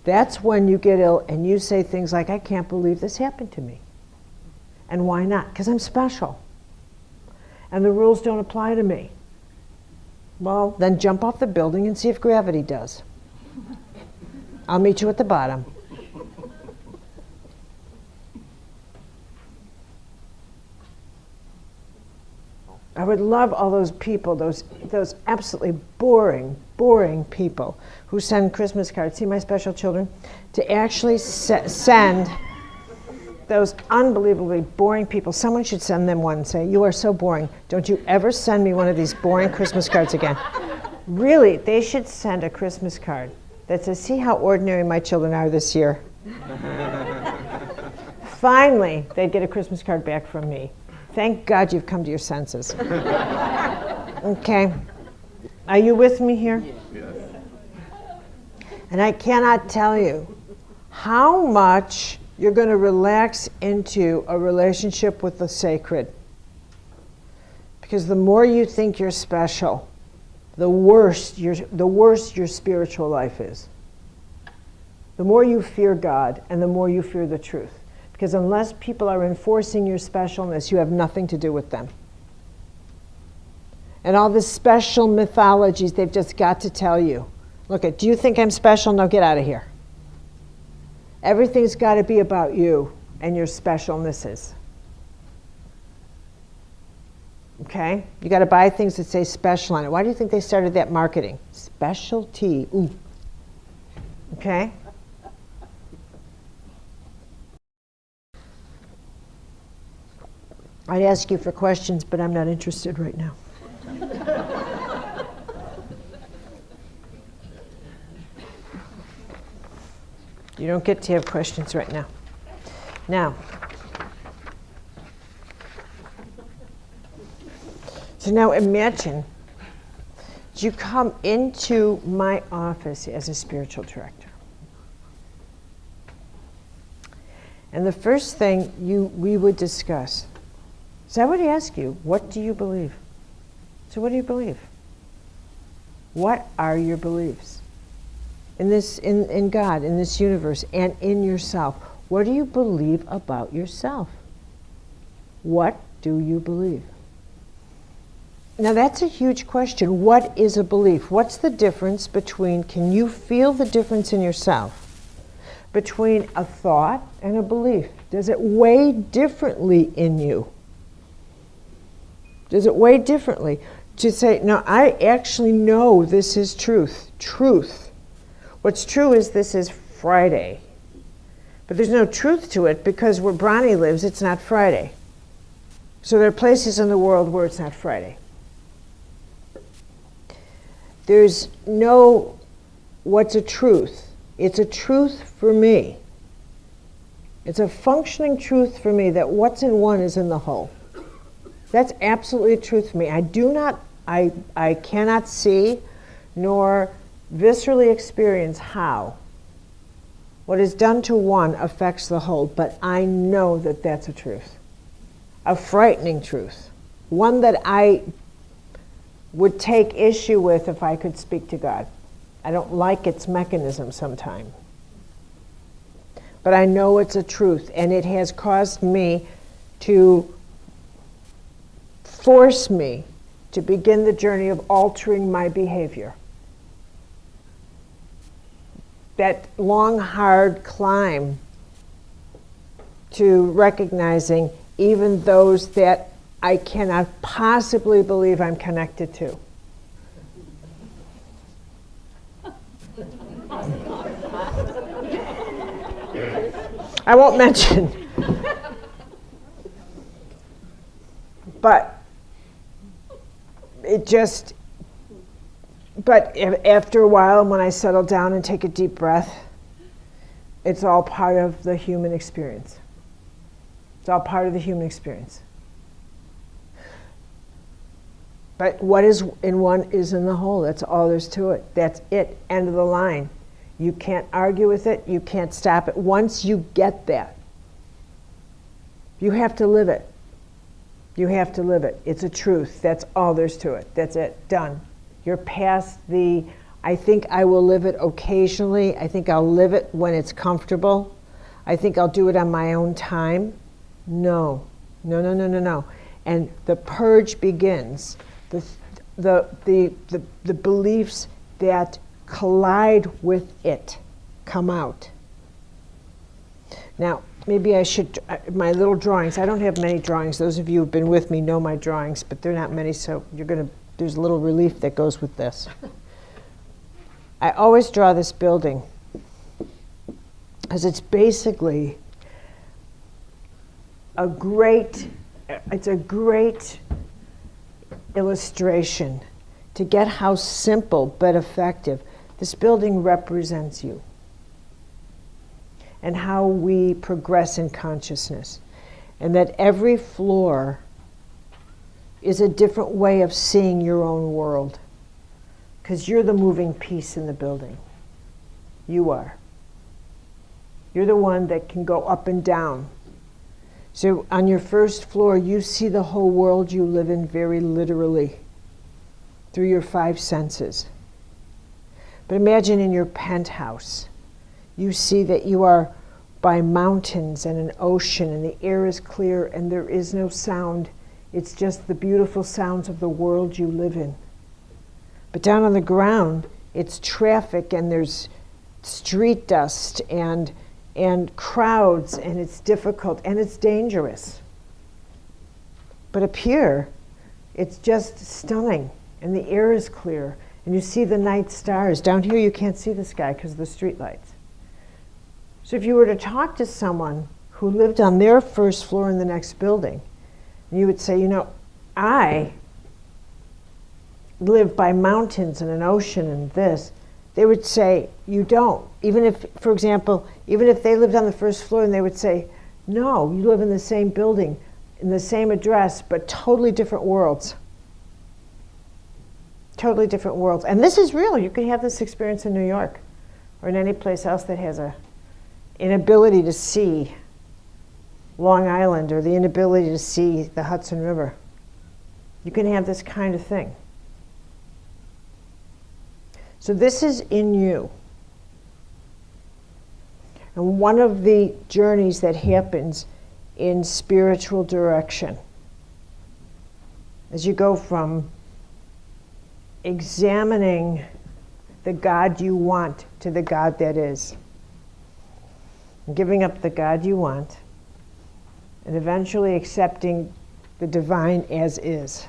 That's when you get ill and you say things like, I can't believe this happened to me. And why not? Because I'm special. And the rules don't apply to me. Well, then jump off the building and see if gravity does. I'll meet you at the bottom. I would love all those people, those absolutely boring people who send Christmas cards, see my special children, to actually send those unbelievably boring people. Someone should send them one and say, you are so boring. Don't you ever send me one of these boring Christmas cards again. Really, they should send a Christmas card that says, see how ordinary my children are this year. Finally, they'd get a Christmas card back from me. Thank God you've come to your senses. Okay. Are you with me here? Yes. And I cannot tell you how much you're going to relax into a relationship with the sacred. Because the more you think you're special, the worse your spiritual life is. The more you fear God and the more you fear the truth. Because unless people are enforcing your specialness, you have nothing to do with them. And all the special mythologies they've just got to tell you. Look, do you think I'm special? No, get out of here. Everything's got to be about you and your specialnesses. Okay? You got to buy things that say special on it. Why do you think they started that marketing? Specialty. Ooh. Okay? I'd ask you for questions, but I'm not interested right now. You don't get to have questions right now. Now, so now imagine you come into my office as a spiritual director. And the first thing we would discuss, so I would ask you, what do you believe? So what do you believe? What are your beliefs? In God, in this universe, and in yourself. What do you believe about yourself? What do you believe? Now that's a huge question. What is a belief? What's the difference between, can you feel the difference in yourself between a thought and a belief? Does it weigh differently in you? Does it weigh differently? To say, no, I actually know this is truth. Truth. What's true is this is Friday. But there's no truth to it because where Bronnie lives, it's not Friday. So there are places in the world where it's not Friday. There's no what's a truth. It's a truth for me. It's a functioning truth for me that what's in one is in the whole. That's absolutely a truth for me. I cannot see nor viscerally experience how what is done to one affects the whole, but I know that that's a truth. A frightening truth. One that I would take issue with if I could speak to God. I don't like its mechanism sometimes. But I know it's a truth, and it has caused me to force me to begin the journey of altering my behavior. That long, hard climb to recognizing even those that I cannot possibly believe I'm connected to. I won't mention. But after a while, when I settle down and take a deep breath, it's all part of the human experience. It's all part of the human experience. But what is in one is in the whole. That's all there's to it. That's it. End of the line. You can't argue with it. You can't stop it. Once you get that, you have to live it. You have to live it. It's a truth. That's all there's to it. That's it. Done. You're past the, I think I will live it occasionally. I think I'll live it when it's comfortable. I think I'll do it on my own time. No. No, no, no, no, no. And the purge begins. The beliefs that collide with it come out. Now, maybe I should, my little drawings, I don't have many drawings. Those of you who've been with me know my drawings, but they're not many, so there's a little relief that goes with this. I always draw this building because it's basically it's a great illustration to get how simple but effective this building represents you and how we progress in consciousness, and that every floor is a different way of seeing your own world, because you're the moving piece in the building. You are. You're the one that can go up and down. So on your first floor, you see the whole world you live in very literally through your 5 senses. But imagine in your penthouse, you see that you are by mountains and an ocean, and the air is clear and there is no sound. It's just the beautiful sounds of the world you live in. But down on the ground, it's traffic and there's street dust and crowds, and it's difficult and it's dangerous. But up here, it's just stunning, and the air is clear, and you see the night stars. Down here, you can't see the sky because of the street lights. So if you were to talk to someone who lived on their first floor in the next building, you would say, I live by mountains and an ocean and this. They would say, you don't. Even if, for example, even if they lived on the first floor, and they would say, no, you live in the same building, in the same address, but totally different worlds. Totally different worlds. And this is real. You can have this experience in New York or in any place else that has an inability to see Long Island or the inability to see the Hudson River. You can have this kind of thing. So this is in you. And one of the journeys that happens in spiritual direction, as you go from examining the God you want to the God that is, giving up the God you want, and eventually accepting the divine as is.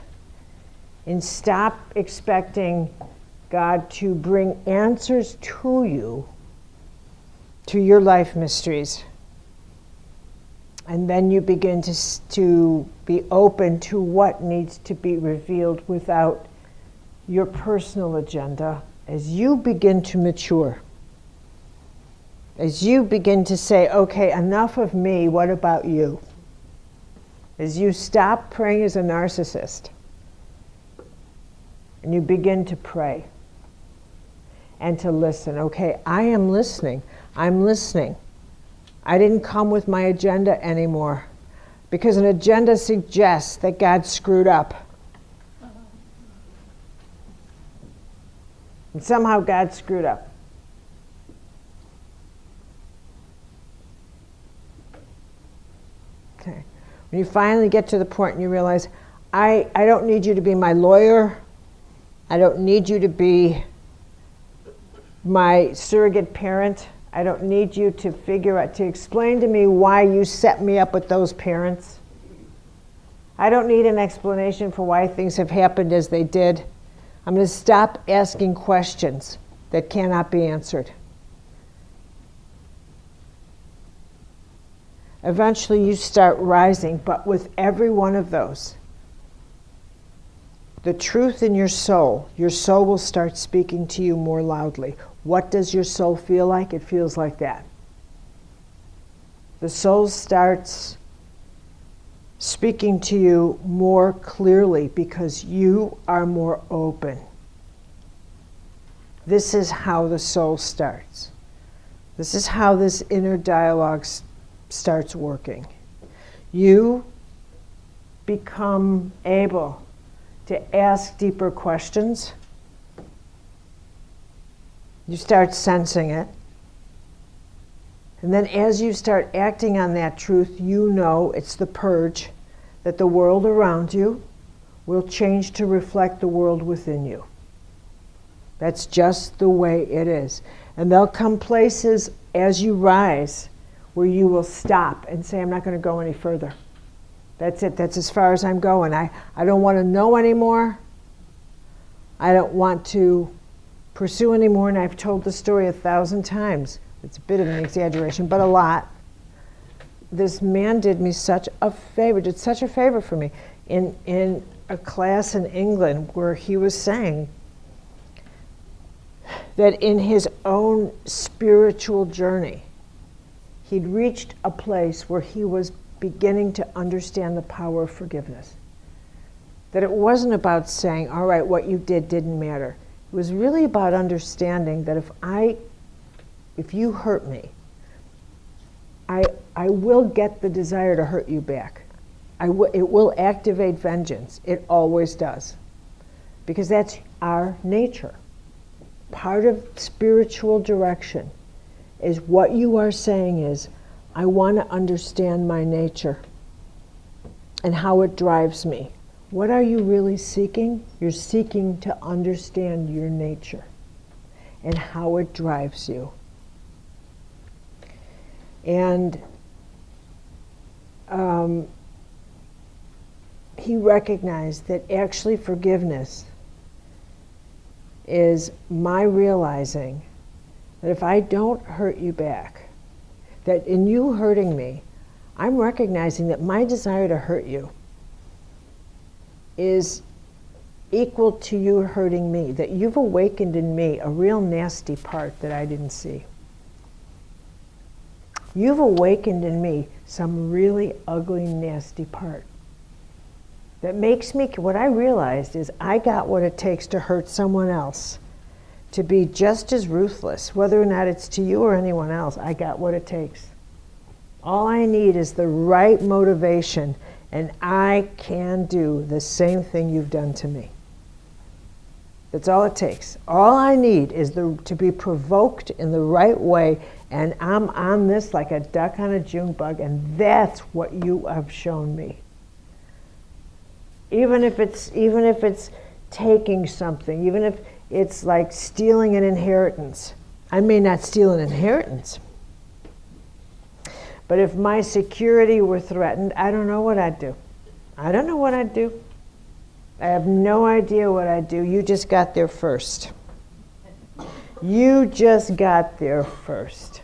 And stop expecting God to bring answers to you to your life mysteries. And then you begin to be open to what needs to be revealed without your personal agenda as you begin to mature. As you begin to say, okay, enough of me, what about you? As you stop praying as a narcissist and you begin to pray and to listen. Okay, I am listening. I'm listening. I didn't come with my agenda anymore because an agenda suggests that God screwed up. And somehow God screwed up. Okay. When you finally get to the point and you realize, I don't need you to be my lawyer. I don't need you to be my surrogate parent. I don't need you to figure out, to explain to me why you set me up with those parents. I don't need an explanation for why things have happened as they did. I'm going to stop asking questions that cannot be answered. Eventually you start rising, but with every one of those, the truth in your soul will start speaking to you more loudly. What does your soul feel like? It feels like that. The soul starts speaking to you more clearly because you are more open. This is how the soul starts. This is how this inner dialogue starts working. You become able to ask deeper questions. You start sensing it. And then as you start acting on that truth, you know it's the purge, that the world around you will change to reflect the world within you. That's just the way it is. And there'll come places as you rise where you will stop and say, I'm not going to go any further. That's it. That's as far as I'm going. I don't want to know anymore. I don't want to pursue anymore. And I've told the story 1,000 times. It's a bit of an exaggeration, but a lot. This man did me such a favor, did such a favor for me in a class in England where he was saying that in his own spiritual journey, he'd reached a place where he was beginning to understand the power of forgiveness. That it wasn't about saying, all right, what you did didn't matter. It was really about understanding that if you hurt me, I will get the desire to hurt you back. It will activate vengeance. It always does. Because that's our nature. Part of spiritual direction is what you are saying is, I want to understand my nature and how it drives me. What are you really seeking? You're seeking to understand your nature and how it drives you. And he recognized that actually forgiveness is my realizing that if I don't hurt you back, that in you hurting me, I'm recognizing that my desire to hurt you is equal to you hurting me, that you've awakened in me a real nasty part that I didn't see. You've awakened in me some really ugly, nasty part. That makes me, what I realized is I got what it takes to hurt someone else, to be just as ruthless, whether or not it's to you or anyone else. I got what it takes. All I need is the right motivation, and I can do the same thing you've done to me. That's all it takes. All I need is to be provoked in the right way, and I'm on this like a duck on a June bug, and that's what you have shown me. Even if it's taking something, even if it's like stealing an inheritance. I may not steal an inheritance, but if my security were threatened, I don't know what I'd do. I don't know what I'd do. I have no idea what I'd do. You just got there first. You just got there first.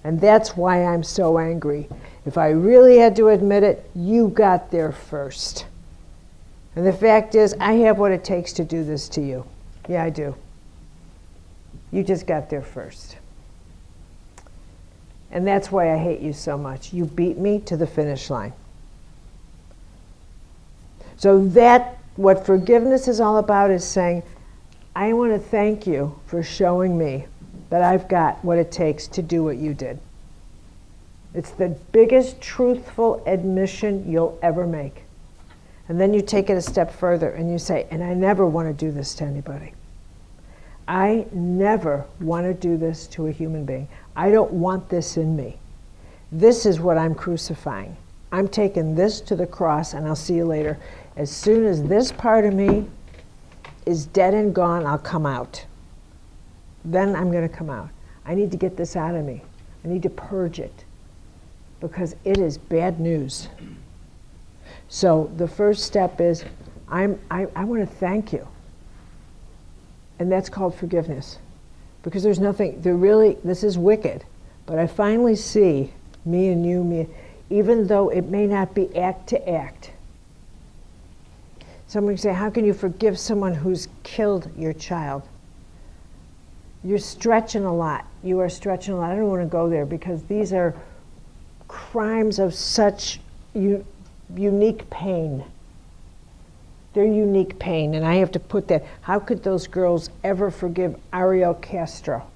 And that's why I'm so angry. If I really had to admit it, you got there first. And the fact is, I have what it takes to do this to you. Yeah, I do. You just got there first. And that's why I hate you so much. You beat me to the finish line. So what forgiveness is all about is saying, I want to thank you for showing me that I've got what it takes to do what you did. It's the biggest truthful admission you'll ever make. And then you take it a step further and you say, and I never want to do this to anybody. I never want to do this to a human being. I don't want this in me. This is what I'm crucifying. I'm taking this to the cross, and I'll see you later. As soon as this part of me is dead and gone, I'll come out. Then I'm going to come out. I need to get this out of me. I need to purge it, because it is bad news. So the first step is, I want to thank you. And that's called forgiveness. Because there's nothing, this is wicked. But I finally see me and you, even though it may not be act to act. Someone can say, how can you forgive someone who's killed your child? You're stretching a lot. You are stretching a lot. I don't want to go there, because these are crimes of such unique pain. They're unique pain, and I have to put that. How could those girls ever forgive Ariel Castro?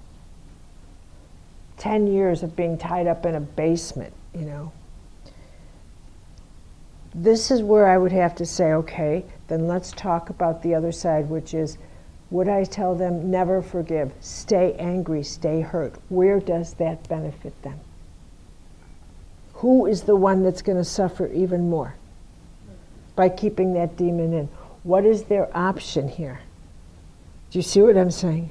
10 years of being tied up in a basement, you know. This is where I would have to say, okay, then let's talk about the other side, which is, would I tell them never forgive, stay angry, stay hurt? Where does that benefit them? Who is the one that's going to suffer even more by keeping that demon in? What is their option here? Do you see what I'm saying?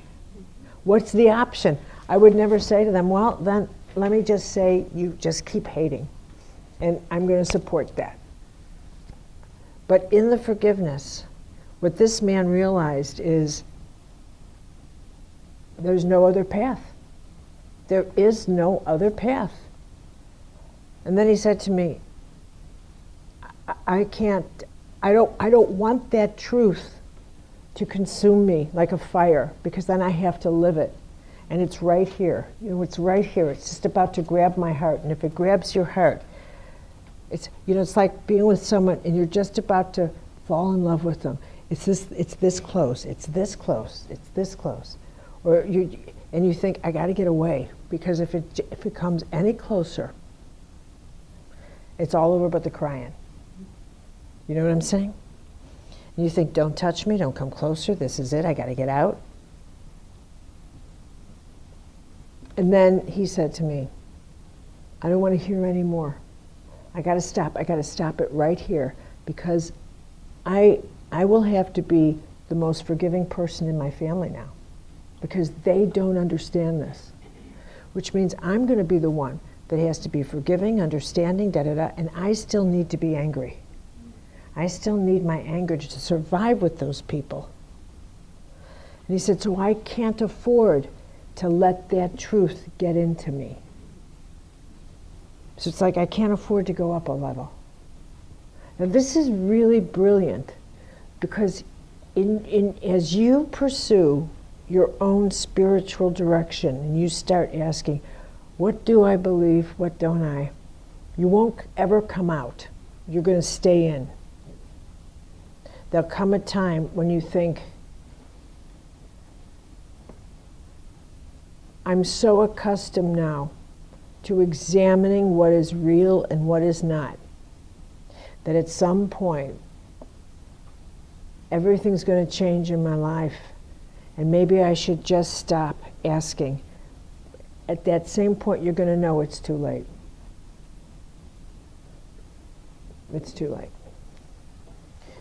What's the option? I would never say to them, well, then let me just say, you just keep hating, and I'm going to support that. But in the forgiveness, what this man realized is there's no other path. There is no other path. And then he said to me, I don't want that truth to consume me like a fire, because then I have to live it. And it's right here. You know, it's right here. It's just about to grab my heart. And if it grabs your heart, it's like being with someone and you're just about to fall in love with them. It's this close. It's this close. It's this close. And you think, I got to get away, because if it comes any closer, it's all over but the crying. You know what I'm saying? And you think, don't touch me, don't come closer, this is it, I got to get out. And then he said to me, I don't want to hear any more. I got to stop it right here, because I will have to be the most forgiving person in my family now, because they don't understand this. Which means I'm going to be the one that has to be forgiving, understanding, and I still need to be angry. I still need my anger to survive with those people. And he said, so I can't afford to let that truth get into me. So it's like I can't afford to go up a level. Now this is really brilliant, because as you pursue your own spiritual direction and you start asking, what do I believe, what don't I? You won't ever come out. You're going to stay in. There'll come a time when you think, I'm so accustomed now to examining what is real and what is not, that at some point, everything's going to change in my life, and maybe I should just stop asking. At that same point, you're going to know it's too late. It's too late.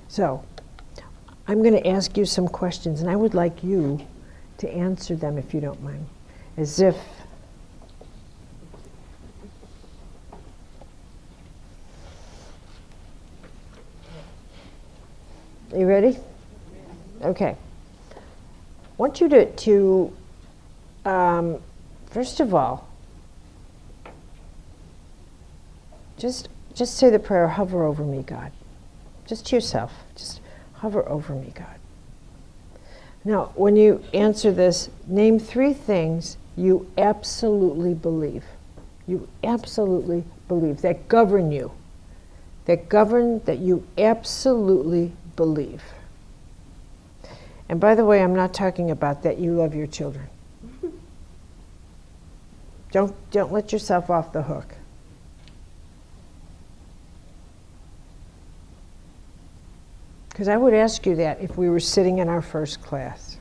So, I'm going to ask you some questions, and I would like you to answer them if you don't mind. As if Are you ready? Okay. I want you to first of all, Just say the prayer, hover over me, God. Just to yourself. Just hover over me, God. Now, when you answer this, name 3 things you absolutely believe. You absolutely believe, that govern you. That you absolutely believe. And by the way, I'm not talking about that you love your children. Don't let yourself off the hook. Because I would ask you that if we were sitting in our first class.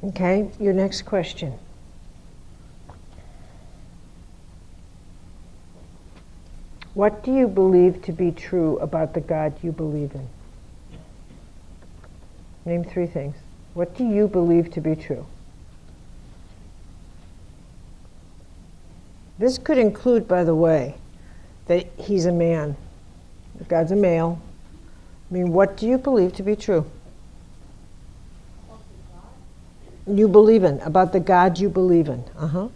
Okay, your next question. What do you believe to be true about the God you believe in? Name 3 things. What do you believe to be true? This could include, by the way, that he's a man. That God's a male. I mean, what do you believe to be true? You believe in, about the God you believe in. Uh-huh.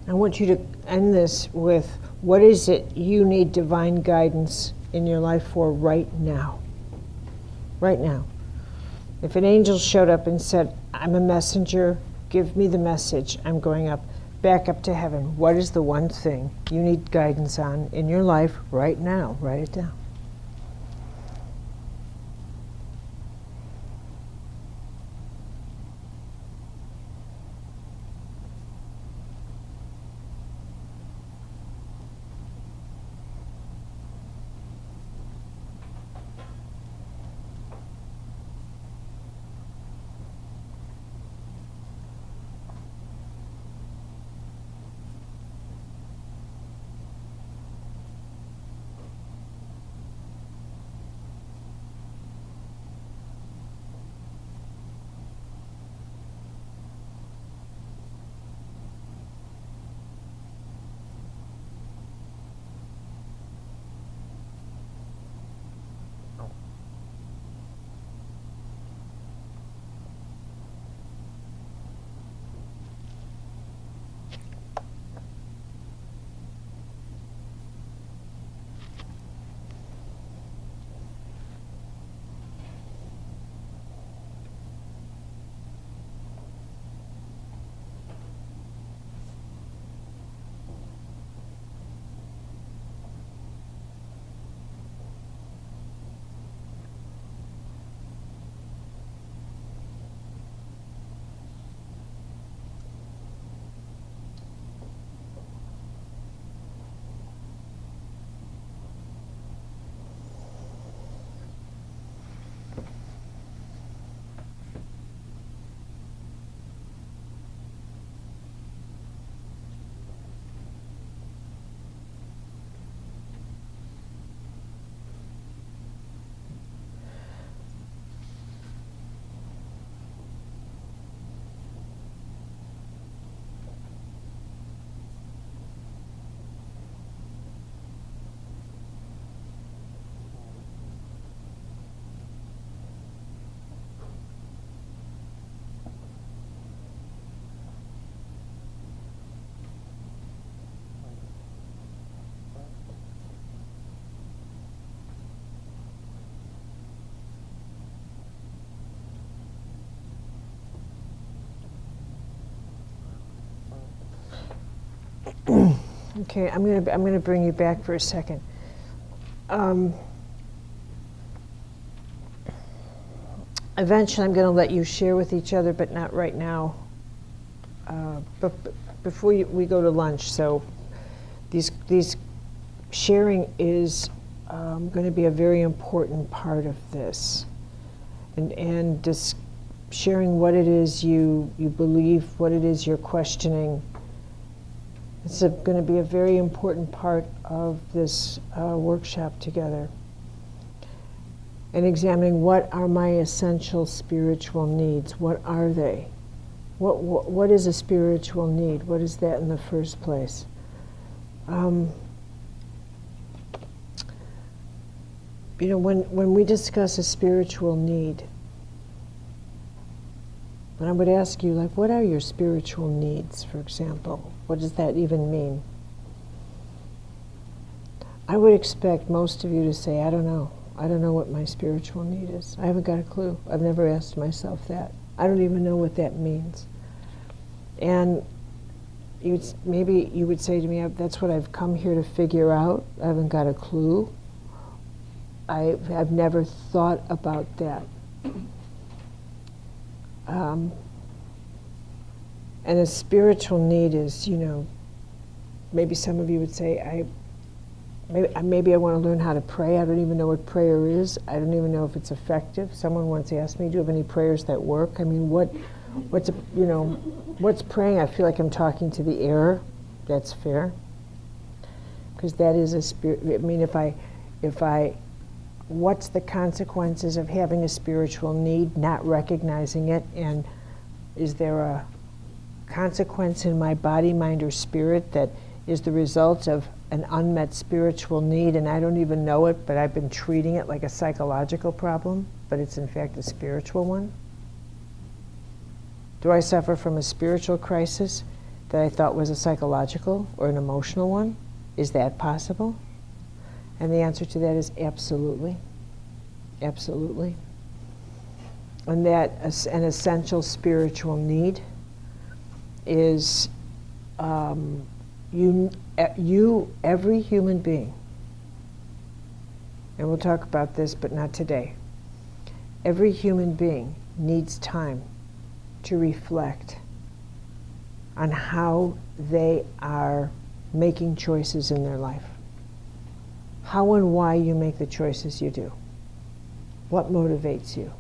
I want you to end this with, what is it you need divine guidance in your life for right now? Right now. If an angel showed up and said, I'm a messenger, give me the message, I'm going up, back up to heaven, what is the one thing you need guidance on in your life right now? Write it down. Okay, I'm gonna bring you back for a second. Eventually, I'm going to let you share with each other, but not right now. But before we go to lunch, so these sharing is going to be a very important part of this, and just sharing what it is you believe, what it is you're questioning. It's going to be a very important part of this workshop together. And examining what are my essential spiritual needs. What are they? What is a spiritual need? What is that in the first place? When we discuss a spiritual need, and I would ask you, like, what are your spiritual needs, for example? What does that even mean? I would expect most of you to say, I don't know. I don't know what my spiritual need is. I haven't got a clue. I've never asked myself that. I don't even know what that means. And maybe you would say to me, that's what I've come here to figure out. I haven't got a clue. I've never thought about that. And a spiritual need is, maybe some of you would say, Maybe I want to learn how to pray. I don't even know what prayer is. I don't even know if it's effective. Someone once asked me, do you have any prayers that work? I mean, what's praying? I feel like I'm talking to the air. That's fair. Because that is a spirit. I mean, what's the consequences of having a spiritual need, not recognizing it? And is there a consequence in my body, mind, or spirit that is the result of an unmet spiritual need, and I don't even know it, but I've been treating it like a psychological problem, but it's in fact a spiritual one? Do I suffer from a spiritual crisis that I thought was a psychological or an emotional one? Is that possible? And the answer to that is absolutely. Absolutely. And that an essential spiritual need is every human being, and we'll talk about this, but not today. Every human being needs time to reflect on how they are making choices in their life. How and why you make the choices you do. What motivates you.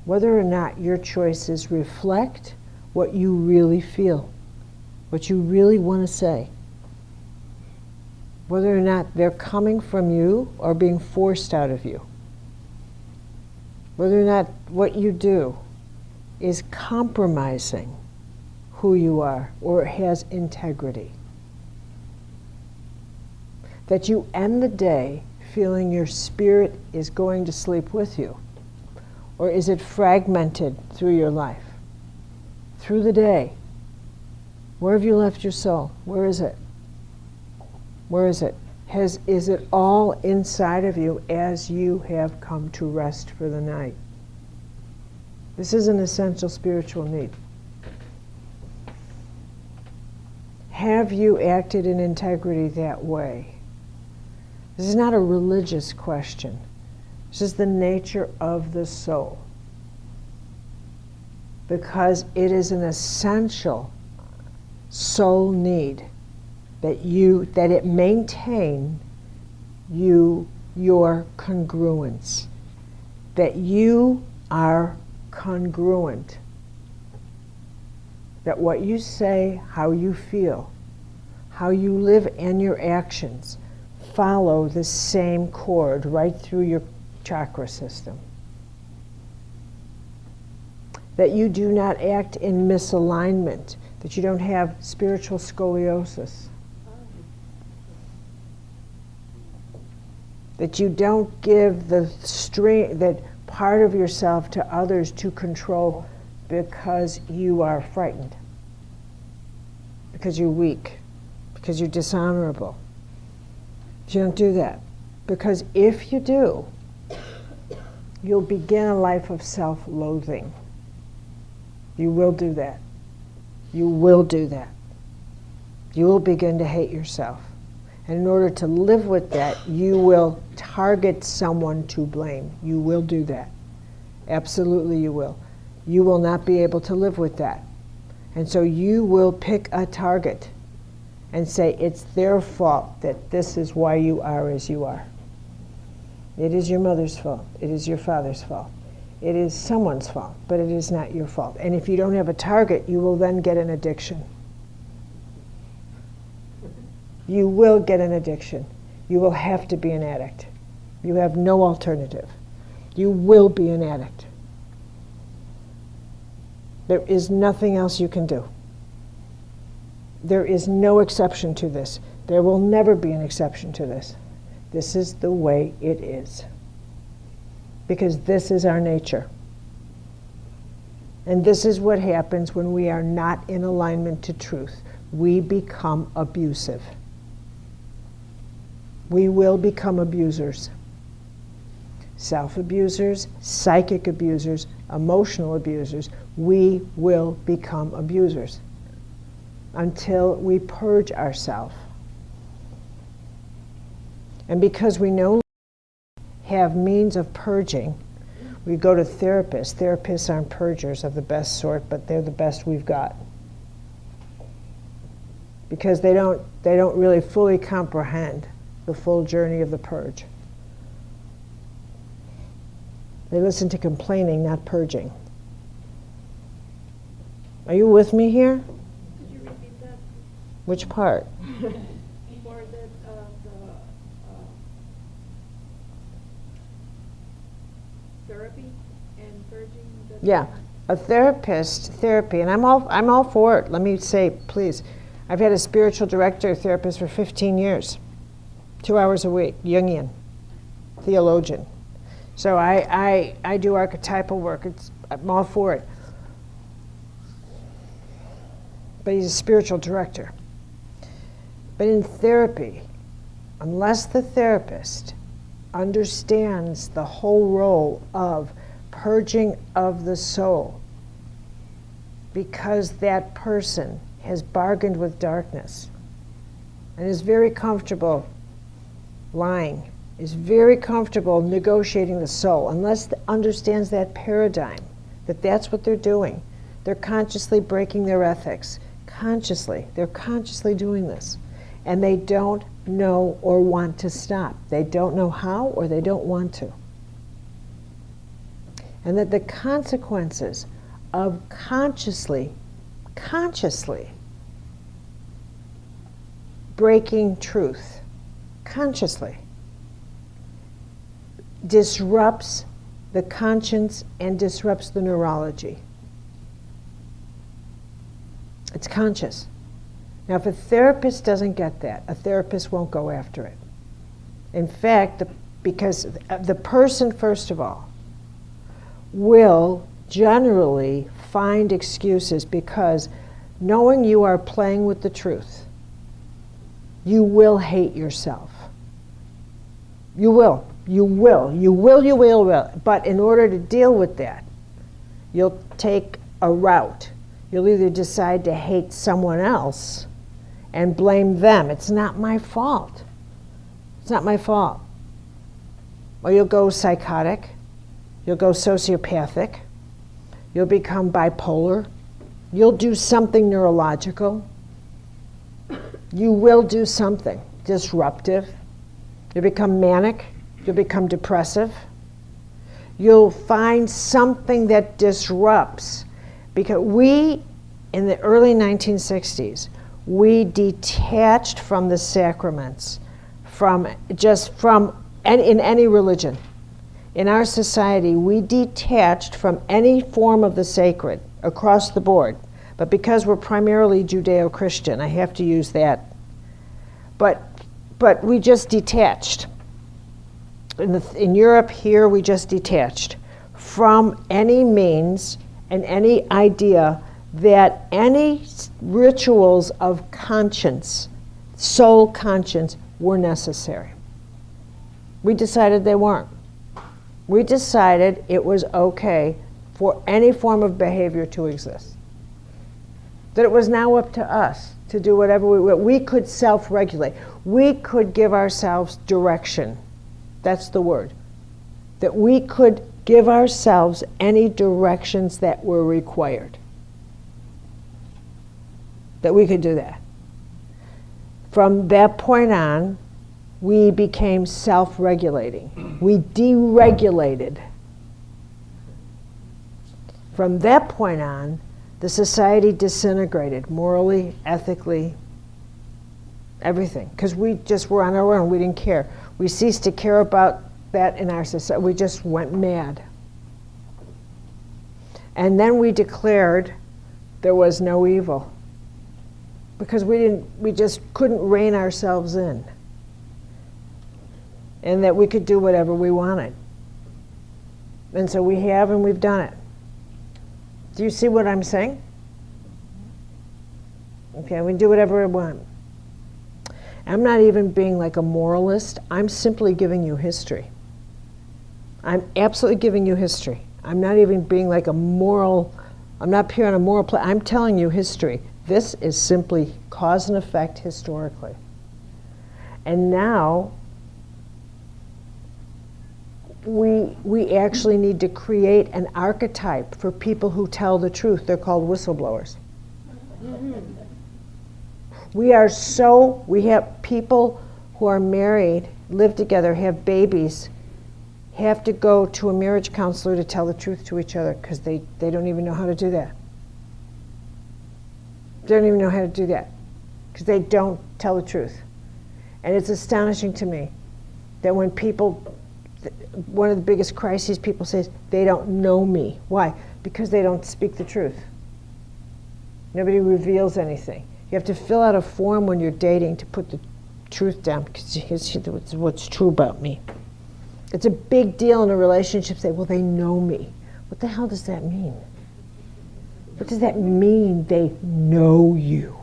Whether or not your choices reflect what you really feel, what you really want to say. Whether or not they're coming from you or being forced out of you. Whether or not what you do is compromising who you are or has integrity. That you end the day feeling your spirit is going to sleep with you. Or is it fragmented through your life? Through the day. Where have you left your soul? Where is it? Where is it? Is it all inside of you as you have come to rest for the night? This is an essential spiritual need. Have you acted in integrity that way? This is not a religious question. This is the nature of the soul. Because it is an essential soul need that it maintain your congruence, that you are congruent, that what you say, how you feel, how you live, and your actions follow the same chord right through your chakra system. That you do not act in misalignment, that you don't have spiritual scoliosis, that you don't give that part of yourself to others to control because you are frightened, because you're weak, because you're dishonorable. You don't do that. Because if you do, you'll begin a life of self-loathing. You will do that. You will do that. you will begin to hate yourself. And in order to live with that, you will target someone to blame. You will do that. Absolutely you will. You will not be able to live with that. And so you will pick a target and say, it's their fault that this is why you are as you are. It is your mother's fault. It is your father's fault. It is someone's fault, but it is not your fault. And if you don't have a target, you will then get an addiction. You will get an addiction. You will have to be an addict. You have no alternative. You will be an addict. There is nothing else you can do. There is no exception to this. There will never be an exception to this. This is the way it is. Because this is our nature. And this is what happens when we are not in alignment to truth. We become abusive. We will become abusers. Self-abusers, psychic abusers, emotional abusers. We will become abusers until we purge ourselves. And because we no longer have means of purging, we go to therapists. Therapists aren't purgers of the best sort, but they're the best we've got. Because they don't really fully comprehend the full journey of the purge. They listen to complaining, not purging. Are you with me here? Could you repeat that? Which part? For the therapy and purging. Yeah, a therapy, and I'm all for it. Let me say, please, I've had a spiritual director, therapist for 15 years, 2 hours a week, Jungian, theologian. So I do archetypal work. I'm all for it. But he's a spiritual director. But in therapy, unless the therapist understands the whole role of purging of the soul, because that person has bargained with darkness and is very comfortable lying, is very comfortable negotiating the soul, unless understands that paradigm, that that's what they're doing. They're consciously breaking their ethics. They're consciously doing this. And they don't know or want to stop. They don't know how, or they don't want to. And that the consequences of consciously breaking truth, consciously, disrupts the conscience and disrupts the neurology. It's conscious. Now, if a therapist doesn't get that, a therapist won't go after it. In fact, because the person, first of all, will generally find excuses, because knowing you are playing with the truth, you will hate yourself. You will. You will. But in order to deal with that, you'll take a route. You'll either decide to hate someone else and blame them. It's not my fault. It's not my fault. Or you'll go psychotic. You'll go sociopathic. You'll become bipolar. You'll do something neurological. You will do something disruptive. You'll become manic. You'll become depressive. You'll find something that disrupts. Because we, in the early 1960s, we detached from the sacraments, in any religion. In our society, we detached from any form of the sacred across the board. But because we're primarily Judeo-Christian, I have to use that. But we just detached. In Europe, here, we just detached from any means and any idea that any rituals of conscience, soul conscience, were necessary. We decided they weren't. We decided it was okay for any form of behavior to exist. That it was now up to us to do whatever we could self-regulate. We could give ourselves direction. That's the word. That we could give ourselves any directions that were required. That we could do that. From that point on, we became self-regulating. We deregulated. From that point on, the society disintegrated morally, ethically, everything. Because we just were on our own. We didn't care. We ceased to care about that in our society. We just went mad. And then we declared there was no evil. Because we just couldn't rein ourselves in. And that we could do whatever we wanted. And so we have, and we've done it. Do you see what I'm saying? Okay, we do whatever we want. I'm not even being like a moralist. I'm simply giving you history. I'm absolutely giving you history. I'm not even being like a moral, I'm not here on a moral plane. I'm telling you history. This is simply cause and effect historically. And now, we actually need to create an archetype for people who tell the truth. They're called whistleblowers. We have people who are married, live together, have babies, have to go to a marriage counselor to tell the truth to each other because they don't even know how to do that. They don't even know how to do that because they don't tell the truth. And it's astonishing to me that when people, one of the biggest crises people say is, they don't know me. Why? Because they don't speak the truth. Nobody reveals anything. You have to fill out a form when you're dating to put the truth down because it's what's true about me. It's a big deal in a relationship to say, well, they know me. What the hell does that mean? What does that mean, they know you?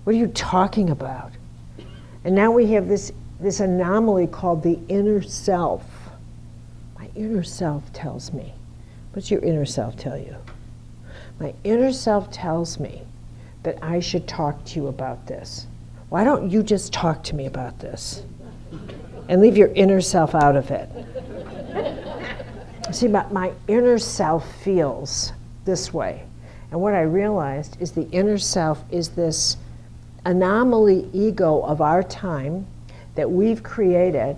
What are you talking about? And now we have this anomaly called the inner self. My inner self tells me. What's your inner self tell you? My inner self tells me that I should talk to you about this. Why don't you just talk to me about this? And leave your inner self out of it. See, my inner self feels this way. And what I realized is the inner self is this anomaly ego of our time that we've created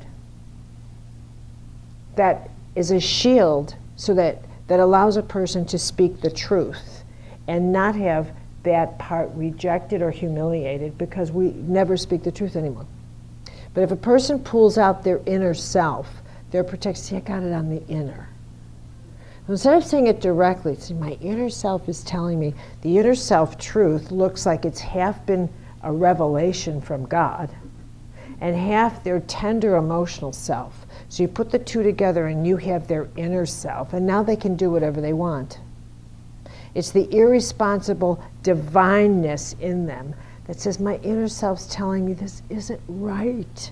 that is a shield so that allows a person to speak the truth and not have that part rejected or humiliated because we never speak the truth anymore. But if a person pulls out their inner self, they're protected. See, I got it on the inner. Instead of saying it directly, see, my inner self is telling me, the inner self truth looks like it's half been a revelation from God and half their tender emotional self. So you put the two together and you have their inner self, and now they can do whatever they want. It's the irresponsible divineness in them that says, my inner self's telling me this isn't right.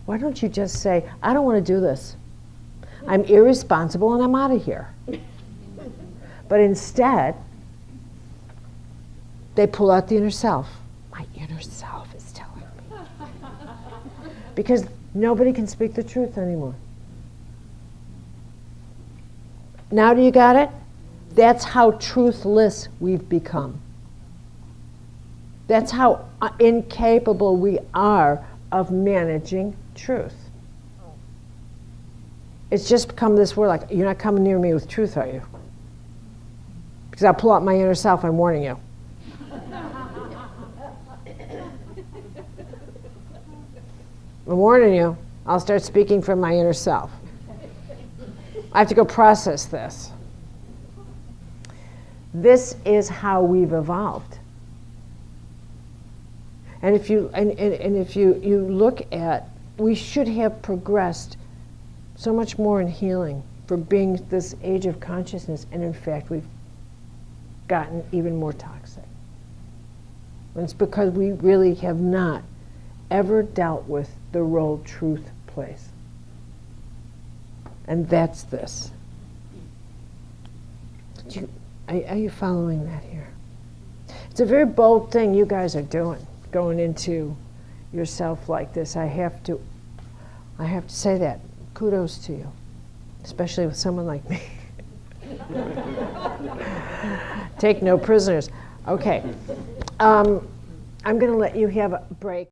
Why don't you just say, I don't want to do this. I'm irresponsible and I'm out of here. But instead, they pull out the inner self. My inner self is telling me. Because nobody can speak the truth anymore. Now do you got it? That's how truthless we've become. That's how incapable we are of managing truth. It's just become this word like, you're not coming near me with truth, are you? Because I'll pull out my inner self, I'm warning you. I'm warning you, I'll start speaking from my inner self. I have to go process this. This is how we've evolved. And if you you look at, we should have progressed so much more in healing for being this age of consciousness, and in fact we've gotten even more toxic. And it's because we really have not ever dealt with the role truth plays. And that's this. Are you following that here? It's a very bold thing you guys are doing, going into yourself like this. I have to say that. Kudos to you, especially with someone like me. Take no prisoners. Okay. I'm going to let you have a break.